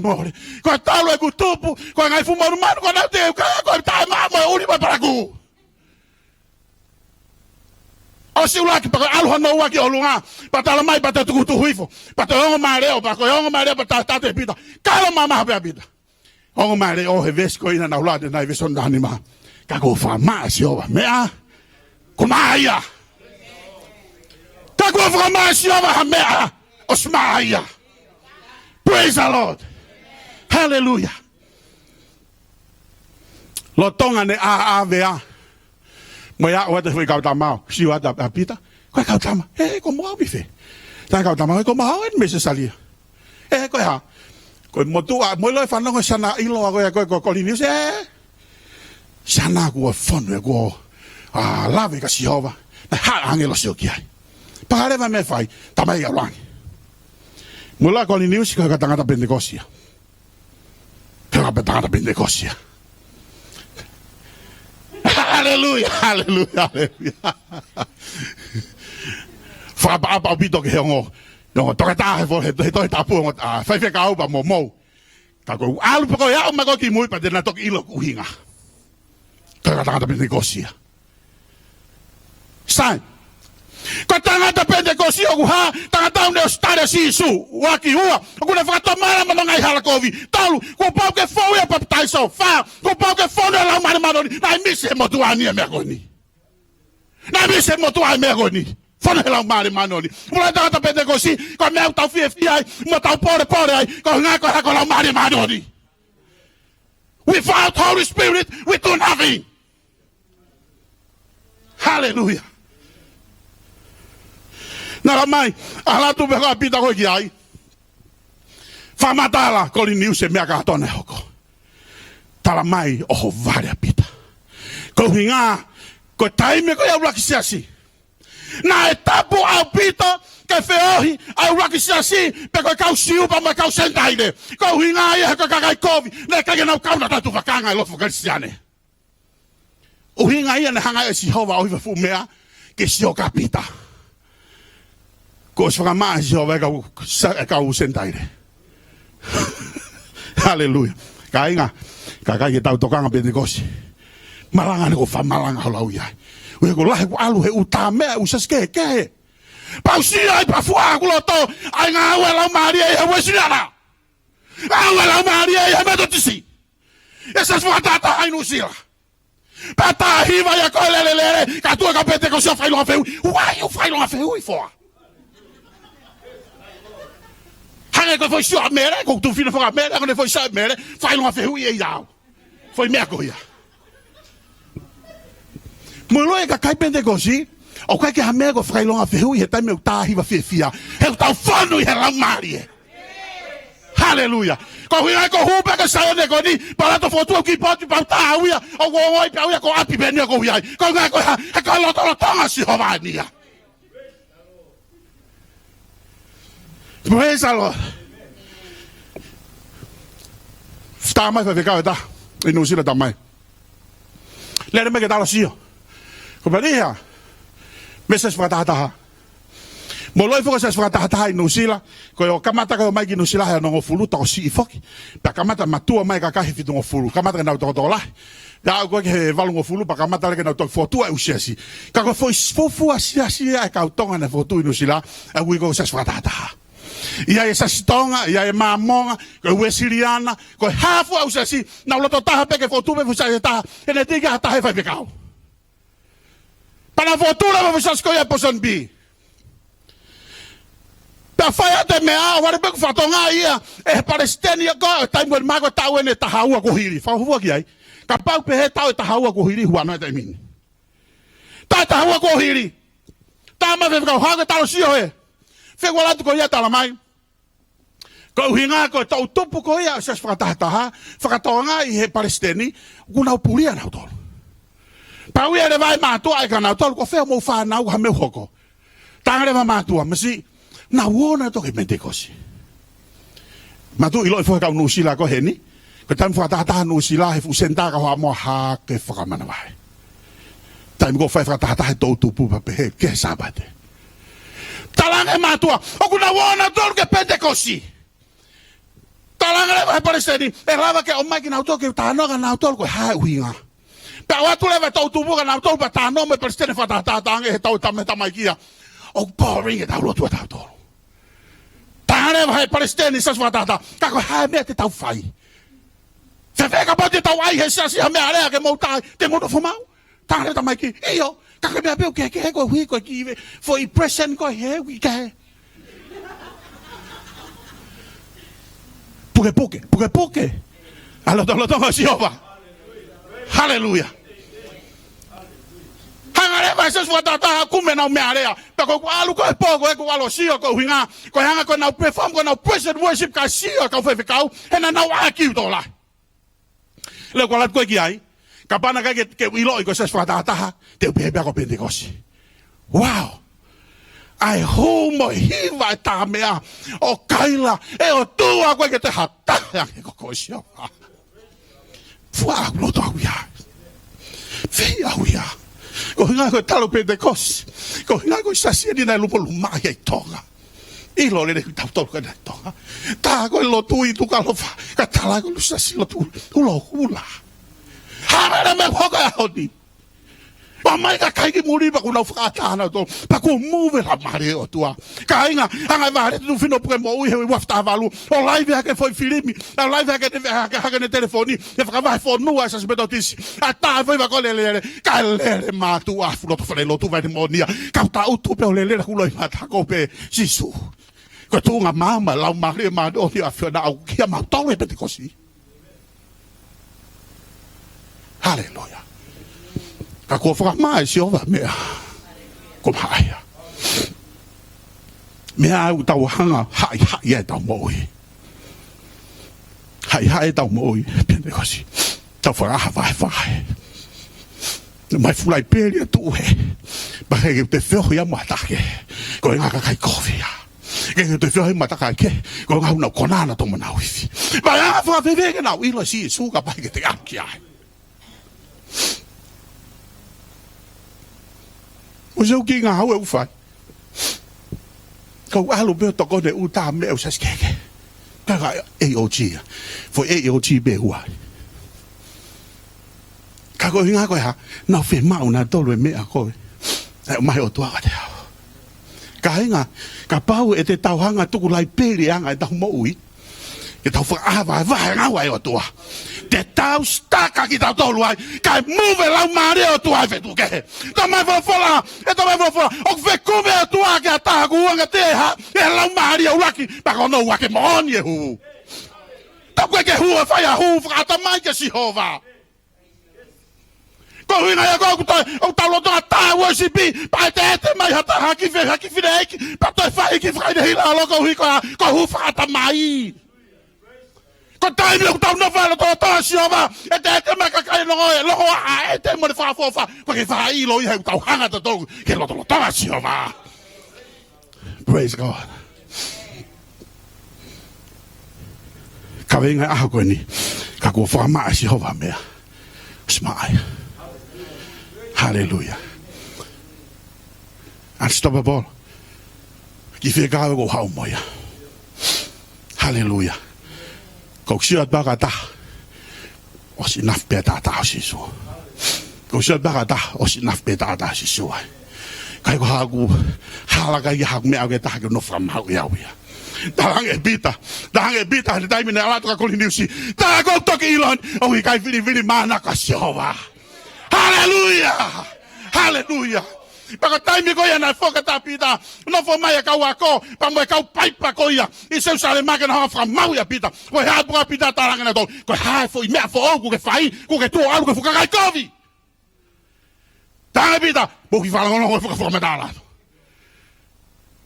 B: more. Ko talo e ku tupu, ko ngai fu maru maru ko na te ko ta mama uri pa para ku. O si ula ki pa alu no wa ki olunga, pa tala mai pa tu tu huifo. Pa to ngo mareo pa ko ngo mareo pa ta te pita. Ka lo mama ha pita. Ngo mareo he ves ko ina na ula de na ves on anima. Ka ko fa ma si ova mea. Ko maia. Ka ko fa ma si ova ha mea. Osmaia. Praise the Lord. Hallelujah. Lotonga ne a. Moya wata foi kau tamau. Si wata apita. Ko kau tama. Ko mo bife. Ta kau tama ko mo en mese salia. Ko ha. Ko motu a mo lo fa no sana ilo ko ni se. Sana ko fon ko lave ka si hova. Na ha angelo si okiai. Pare va me fai. Tamai alangi. Mula ko ni news ka tangata Pentecosia. Ka tangata Pentecosia. Hallelujah. Fa pa bito ke ngo. No to ta fo he to ta pu ngo fa ka ba mo. Ka ko alu pa ko ya ma ko ki muy pa de na to ilo ku hinga. Ka tangata Pentecosia. Sai. Ko tangata Pentecosia ku ha tangata ne stare sisu waki hua ku na fa tomara ma ngai halakovi talu ko pa ke fo ya pa taiso fa ko pa ke fo na ma ma na mi se mo tu ani me ko ni na mi se mo tu ai me ko ni fo na la ma ma no ni mo tangata Pentecosia ko me ta fi ai mo ta pore ai ko nga ko la ma no ni without Holy Spirit we do nothing. Hallelujah. Nara mai, ala tu beko apita ko ki ai. Famatala ko ni niuse mea ka tone hoko. Tala mai o vare apita. Ko hinga ko taime ko ya ulaki siasi. Na etapu apita ke feohi ai ulaki siasi pe ko kau siu pa ma kau sentaide. Ko hinga ia ko kakai kovi, ne ka na kau na tatu fakanga lo fokalisiane. O hinga ia na hanga e si hova o fu mea ke si o kapita. Ko sfanga mai si ova ka usentaire. Hallelujah. Kainga ka tau tokanga Pentecosia. Malanga ne ko fa malanga holau ia. We ko lahe ko alu he utame usaske ke. Pausi ai pa fua ko loto ai nga wela Maria e wesiana. Wela Maria e metotisi. Esa fua tata ai no sila. Pata hiva ya ko lelele ka tu ka Pentecosia fai lo feu. Why you fai lo feu for? Hange ko foi sua mere, ko tu fina fora mere, ko ne foi sua mere, fai longa ferru e ia. Foi merco ia. Molo e ka kai Pentecosia, o kai ke hamego fai longa ferru e tai meu ta hiva fefia. Eu ta fono e la Maria. Hallelujah. Ko hina ko hupa ka sa ne ko ni, para to fotu ki poti pa ta uia, o go oi pa uia ko api benia ko uia. Ko nga ko ka lo to tonga si hovania. Praise the Lord. Sta mai fa ficar tá. E não sira também. Lere me que tá lá sim. Como dia. Mesas fa ta. Moloi fo se fa ta e não sila. Ko o kamata ko mai ki no sila ha no fulu to si foki. Pa kamata matua mai ka ka hifi no fulu. Kamata na to la. Da ko ke valu no fulu pa kamata le na to fotu e usiasi. Ka ko foi fofu asi e ka tonga na fotu no sila. E wi ko se fa ta. Ia e sasitonga, ia e mamonga, ko ue siriana, ko hafu au sasi, na uloto taha peke fotupe fu sasi taha, ene tiga taha fai pekau. Pana fotura ma fu sasi ko ia poson bi. Pa fai ate mea, wale peku fatonga ia, e palestini ya ko, taimu e mago tau ene tahaua kuhiri, fa hua ki ai. Ka pau pe he tau e tahaua kuhiri huano e taimini. Ta tahaua kuhiri. Ta ma fe pekau haga talo sio he. Fe walatu ko ia tala mai. Ko hinga ko tau tupu ko ia sas fakataha, fakatonga I he palestini, kuna upulia na utolo. Pa ui ere vai matua e kana utolo, ko feo mo fa na u hame hoko. Tangare va matua, masi, na uona toki mente kosi. Matu ilo ifo ka nusila ko heni, ko tam fakataha nusila he fu senta ka hoa mo ha ke fakamana vai. Tam ko fa fakataha he tau tupu pa pe ke sabate. Talange matua, o kuna uona tolo ke pentekosi. Talange he palestini, e lava ke o mai ki na utolo ke tano ka na utolo ko ha uinga. Pea watu lewa tau tupuka na utolo pa tano me palestini fatatatange he tau tamai kia. O boring e tau lotua tau tolo. Tahaneva he palestini sas fatata, kako hae mea te tau fai. Fefeka poti tau ai he sasi ha mea rea ke moutai, te moto fumau. Tahaneva tamai ki, iyo, kako mea peo ke he koe hui koe kiwe, for impression koe he hui ke he. Puke. Alotonga siova. Hallelujah. Hangare vai se suata ta kume na me area. Peko alu ko pogo e ko alo sio ko hinga. Ko hanga ko na perform ko na praise worship ka sio ka fe fikau. Ena na wa ki dola. Le ko lat ko ki ai. Kapana ka ke ilo ko se suata ta te be ko pentecost. Wow. Ai homo hiva ta mea o kaila e o tua ko ke te hata ko ko sio. Fua lo to ya. Fe ya. Ko hinga ko talo pentecost. Ko hinga ko sasi ni na lupo luma ya tonga. Ilo le ku tau ka na tonga. Ta ko lo tu I tu ka lo fa. Ka tala ko sasi lo tu. Tu lo hula. Ha na me hoka hodi. Pa mai ka kai ki muri pa ku na fa ta na to. Pa ku move la mare o tua. Ka inga anga va tu fino pre mo u he wafta valu. O live ha ke foi filimi. A live ha ke ne telefoni. E fa va fo nu asa bedotis. A ta foi va ko le ka le ma tu a fu lo to fare lo tu va mo nia. Ka ta u tu pe le ku lo ma ta ko pe sisu. Ko tu nga mama la mare ma do ni a fa na au ki ma to we pe ko si. Hallelujah. Ka ko fra mai si ova mea. Ko mai. Mea u tau hanga hai e tau moi. Hai tau moi pende kosi. Tau fra vai. Mai fulai pele tu he. Ba he te feo ya mata ke. Ko nga ka kai kofia. Ke te feo mata ka ke. Ko nga una konana to mana wifi. Ba ya fra veve ke na ilo si su ka ba ke te akia. O seu ki nga hau e ufai. Kau alu beo toko ne uta me au saskeke. Kaka AOG. For AOG be huai. Kako hinga koe ha. Nau whi mau na tolu e mea koe. E mai o tuaka te hau. Ka hinga. Ka pau e te tauhanga tuku lai peri anga e tau mo ui. E tau whaawa e wahe ngau ai o tua. Te tau staka ki tau tolu ai. Kai move lau maare o tua ai whetu kehe. Ta mai whafola. E ta mai whafola. O whekume o tua ke a taha kuanga te ha. E lau maare o laki. Paka no wake mooni e hu. Ta koe ke hu e whai a hu. Whakata mai ke si hova. Ko huinga ya ko o tau loto a taha worship. Pa e te ete mai hata haki whine eiki. Pa toi whai ki whai de hila loko hui ko hu whakata mai. Ko taimi o tau nova to to siova e te maka kai no lo a e te mo fa fofa ko ke fa I lo I tau hanga to ke lo to siova. Praise God. Ka venga a ko ni ka ko fa ma siova mea. Smai. Hallelujah. Unstoppable. Ki fe ka go hau moya. Hallelujah. Ko siat baka ta. O si naf beta ta si so. Ko siat baka ta o si naf beta ta si so. Kai ko hagu hala kai hak me age ta no from hau ya. Tahang e bita, ni taimi ne alatu ka koli niusi. Taha ko toki ilon, ohi kai vili mana ka siova. Hallelujah! Hallelujah! Paka taimi ko ia na foka tapita, no fo mai ka wako, pa mo ka paipa ko ia. I se usale maka na fra mau ia pita. Ko ha po pita taranga na to. Ko ha fo i me fo o ku ke fai, ku ke to alu ke fuka kai kovi. Tanga pita, bo ki fala no ko fuka fuka metala.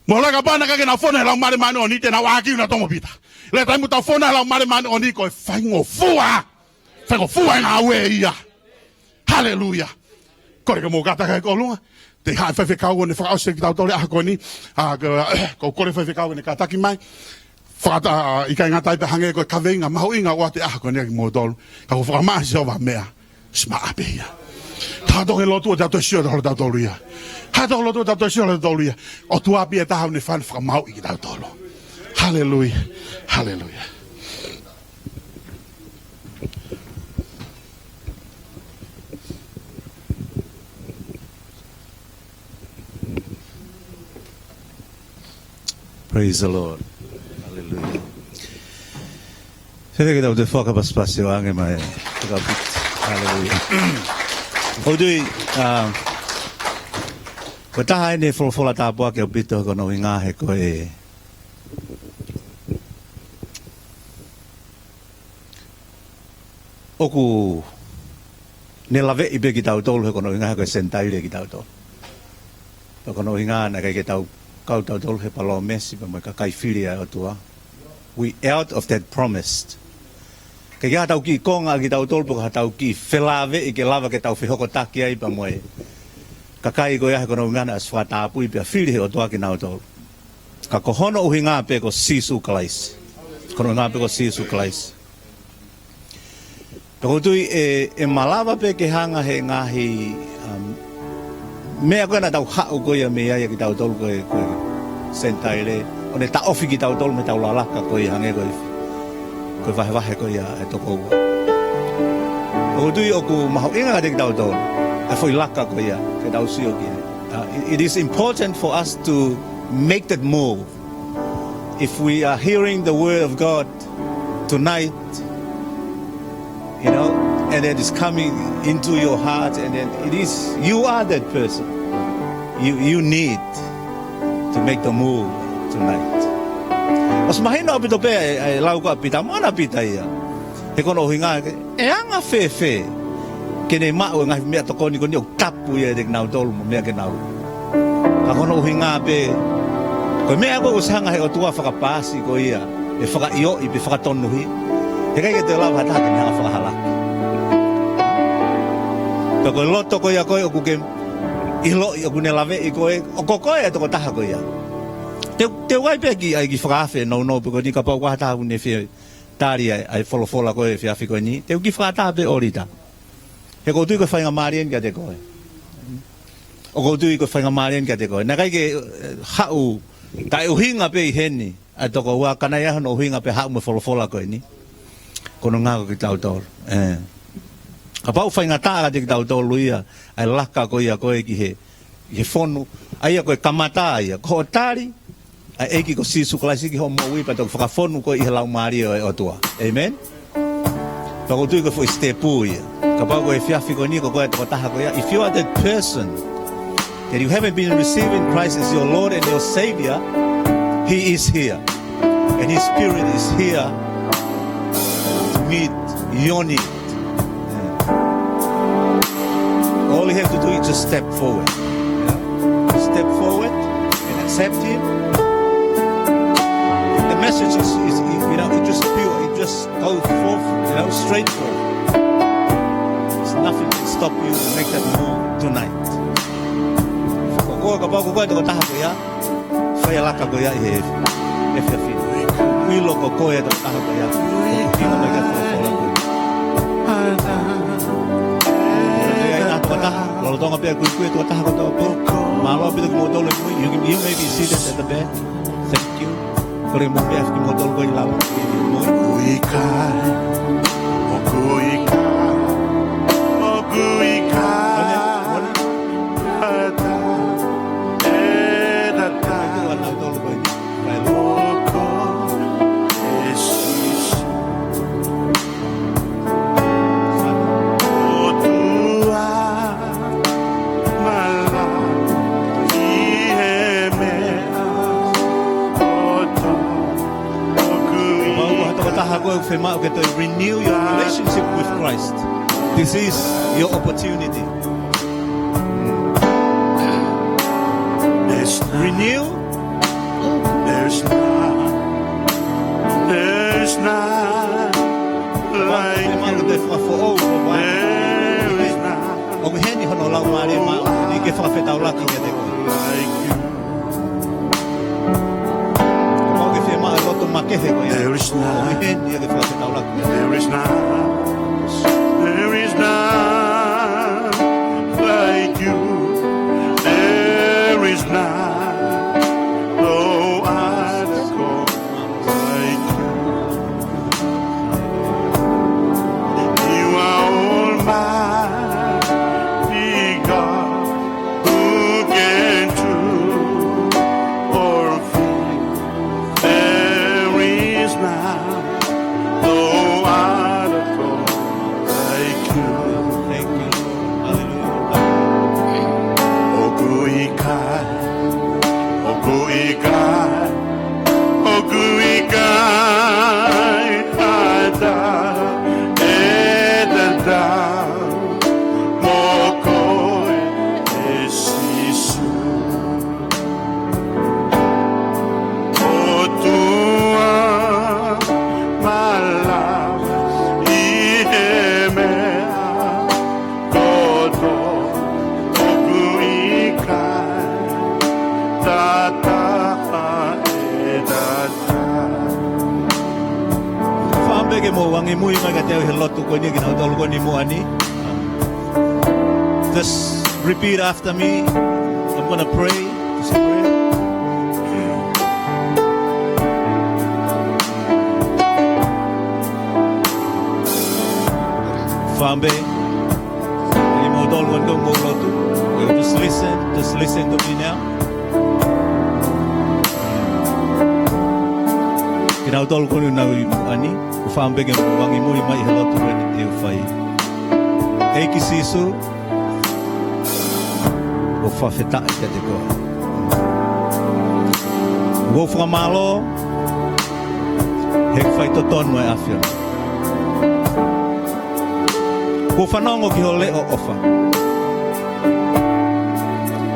B: Mo la ka bana ka na fona la mare mane oni te na wa ki na tomo pita. Le tai mu ta fona la mare mane oni ko fai ngo fua. Fai ngo fua na we ia. Hallelujah. Ko ke mo gata ka ko lunga. Te ha fe kau ne fa au se ki tau tole a ko ni a ko ko fe kau ne ka taki mai fa ta i ka ngata te hange ko ka venga ma inga wa te a ko ne mo dol ka ko fa ma se va mea sma abia ta do lo tu ta to sio do ta tolu ia ha do lo tu ta to sio do tolu ia o tu abia ta ha ne fa ma i ta tolo hallelujah hallelujah.
E: Praise the Lord. Hallelujah. Saya kita udah fokus pas pasio ange mai. Hallelujah. Odui kota hai ne fola tapo ke bito kono inga he ko e. Oku ne lave ibe kita utol he kono inga ko sentai le kita utol. Kono inga na kai kita kau tau tolu he palo mesi pa mo ka kai filia o tua. We out of that promised. Ke ga tau ki konga ki tau tolu ka tau ki felave i ke lava ke tau fihoko taki ai pa mo e. Ka kai go ya kono ngana swata apu i pe fili o tua ki na tolu. Ka kohono uhinga pe ko sisu klais. Kono nga pe ko sisu klais. Ko tui e malava pe ke hanga he ngahi mea koe na tau hao koe a mea ia ki tau tolu koe sentai le. O ne ta ofi ki tau tolu me tau lalaka koe hange koe vahe koe a e toko ua. O tui oku maho inga te ki tau tolu. E foi laka koe a ke tau sio ki. It is important for us to make that move. If we are hearing the word of God tonight, you know, and it is coming into your heart, and then it is, you are that person. You need to make the move tonight. Mas mahina apito pe ai lau ko apita mana pita ia. He kono hinga e anga fe ke ne ma o ngai me to koni koni o tapu ia de nau tol mo me ke nau. Ka kono hinga pe ko me ako usanga he o tua whakapasi ko ia e whakaio i pe whakatonuhi. He kai te lau hata ke nga whakahalaki. Ko loto ko ia koe o kuke ilo i ku ne lave i koe o kokoe e toko taha ko ia. Te wai pe ki ai ki whakaafe no peko ni ka pau kwa taha ne fie tari ai fola koe fia fiko ni. Te ki whakataha pe orita. He ko tui ko whainga marien ka te koe. O ko tui ko whainga marien ka te koe. Na kai ke hau tai uhinga pe i heni ai toko ua kanai ahano uhinga pe hau me fola koe ni. Kono ngako ki tau tolu. Ka pau whainga tāra te ki tau tolu ia, ai laka ko ia koe ki he whonu, ai a koe kamata ia, ko o tāri, ai eki ko sisu klaisi ki ho mo wipa tō whakawhonu ko i he lau maari o tua. Amen? Pako tui ko fo i stepu ia, ka pau ko e whiawhi ko ni ko koe tō taha ko ia. If you are that person that you haven't been receiving Christ as your Lord and your Savior, He is here. And His Spirit is here to meet your need. All you have to do is just step forward. Step forward and accept Him. The message is you know, it just pure, it just goes forth, you know, straight forward. There's nothing to stop you to make that move tonight. Ko ka ko ko taha ko ya, fai laka ko ya e fi. We look ko ya taha ko ya. Ki mo ka fola ko. Lalu tong apa aku ikut tuh tahu atau apa? Malu apa itu modal itu? You may be seated at the back. Thank you. Kalau mau biar kita modal kau hilang. firma que to renew your relationship with Christ. This is your opportunity. Renew.
B: There's none like you. There is none
E: O heni hono lau mare ma ni ke whakawhetau laki ke te koe.
B: like you.
E: Mau ke whema e roto ma kehe koe.
B: There is
E: O
B: none.
E: heni e ke whakawhetau laki.
B: There is none. There is none like you. There is none. No other God like you. You are Almighty God, who can do all things. There is none. No other God like you.
E: Thank you, Lord. Hallelujah.
B: Oguikai, Oguikai, Oguikai, Ada, Edada, Mokoi, Esisu. Otua, Malam, Ihemea, Kodo, Oguikai, Tata, Edada.
E: Whaambege mo wangi mui mai ka teo he lotu koe ni ki nau tolu koe ni mo ani. Just repeat after me. I'm going to pray. Just pray. Whaambe. Ni mo tolu koe ni mo lotu. Just listen to me now. Kina utol ko nung ani, ufambege wangi muli mai halotu ready te ufai. Eki sisu, ufa feta ika te koa. Ufa malo, hek fai toton mo e afia. Ufa nongo ki hole o ofa.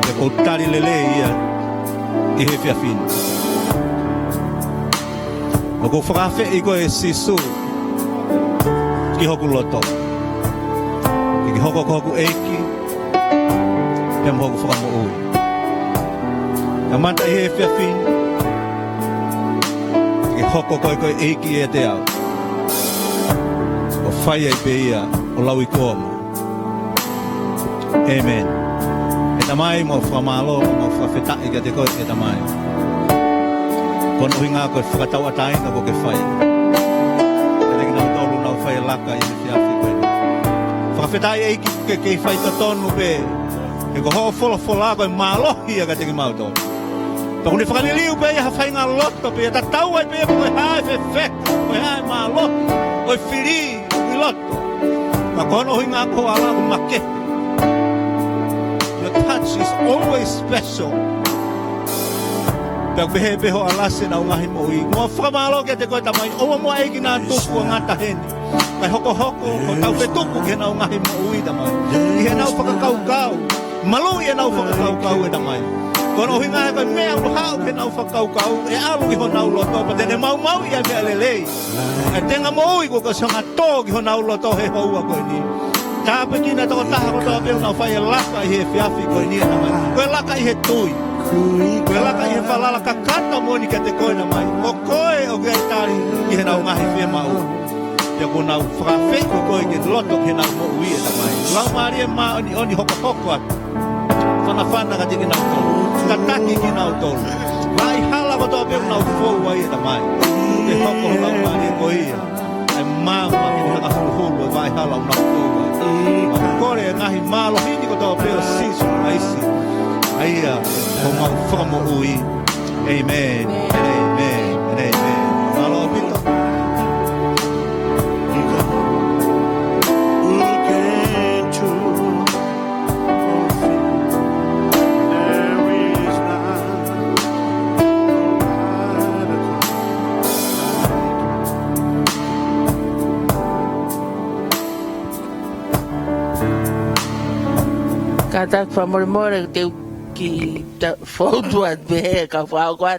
E: Te utari lele ia, i hefia fina. O ko whakawhe i koe sisu ki hoku loto. Ki hoku eiki, pia mo hoku whakamo ui. Ka manta i he whiawhin, ki hoko koe eiki e te au. O whai ai pe ia, o lau i kōma. Amen. E tamai mo whakamalo, mo whakawhetai ka te koe e tamai. Kono hinga ko whakatau atai na ko ke whai. Kete ki nau tolu nau whai laka i te awhi koe. Whakawhetai e ki ke whai tatonu pe. E ko hoa whola koe mālohi a ka te ki mau tolu. Toko ni whakaliliu pe i hawhai ngā loto pe. E tatau ai pe e koe hae whewhek. Koe hae mālohi. Koe whiri i loto. Ka kono hinga ko ala ko make. Your touch is always special. Pea pehe peho alase na ungahi mo i. Mua whakamalo ke te koe tamai. Owa mua eiki nā tupu a ngata heni. Kai hoko hoko. Ko tau pe tupu ke na ungahi mo ui tamai. I he nau whakakaukau. Malu i he nau whakakaukau e tamai. Kono hinga e koe mea unu hau ke nau whakakaukau. E alu ki ho nau loto. Pa tene mau mau i a mea lelei. E tenga mo ui ko ka sanga tō ki ho nau loto he houa koe ni. Tāpe kina toko taha ko tō peo nau whai e laka i he whiawhi koe ni e tamai. Koe laka i he tui. Koe laka i he whalala ka kata moni ka te koe na mai. O koe o kia tari i he nau ngahi whia mau. Ia ko nau whakawhi ko koe ke loto ke nau mo ui e na mai. Lau maari e maa oni hoko hoko atu. Whana ka tiki nau tolu. Ka taki ki nau tolu. Vai hala ko tō peo nau fōu ai e na mai. Te hoko lau maari e koe ia. E maa maa ki haka hulu e vai hala nau fōu ai. Ma kore e ngahi malo hini ko tō peo sisu aisi. Aia, o mau whakamo ui. Amen, and amen, and amen. Malo pito.
D: Kata whamore more te ki ta fotu at be ka whao kwa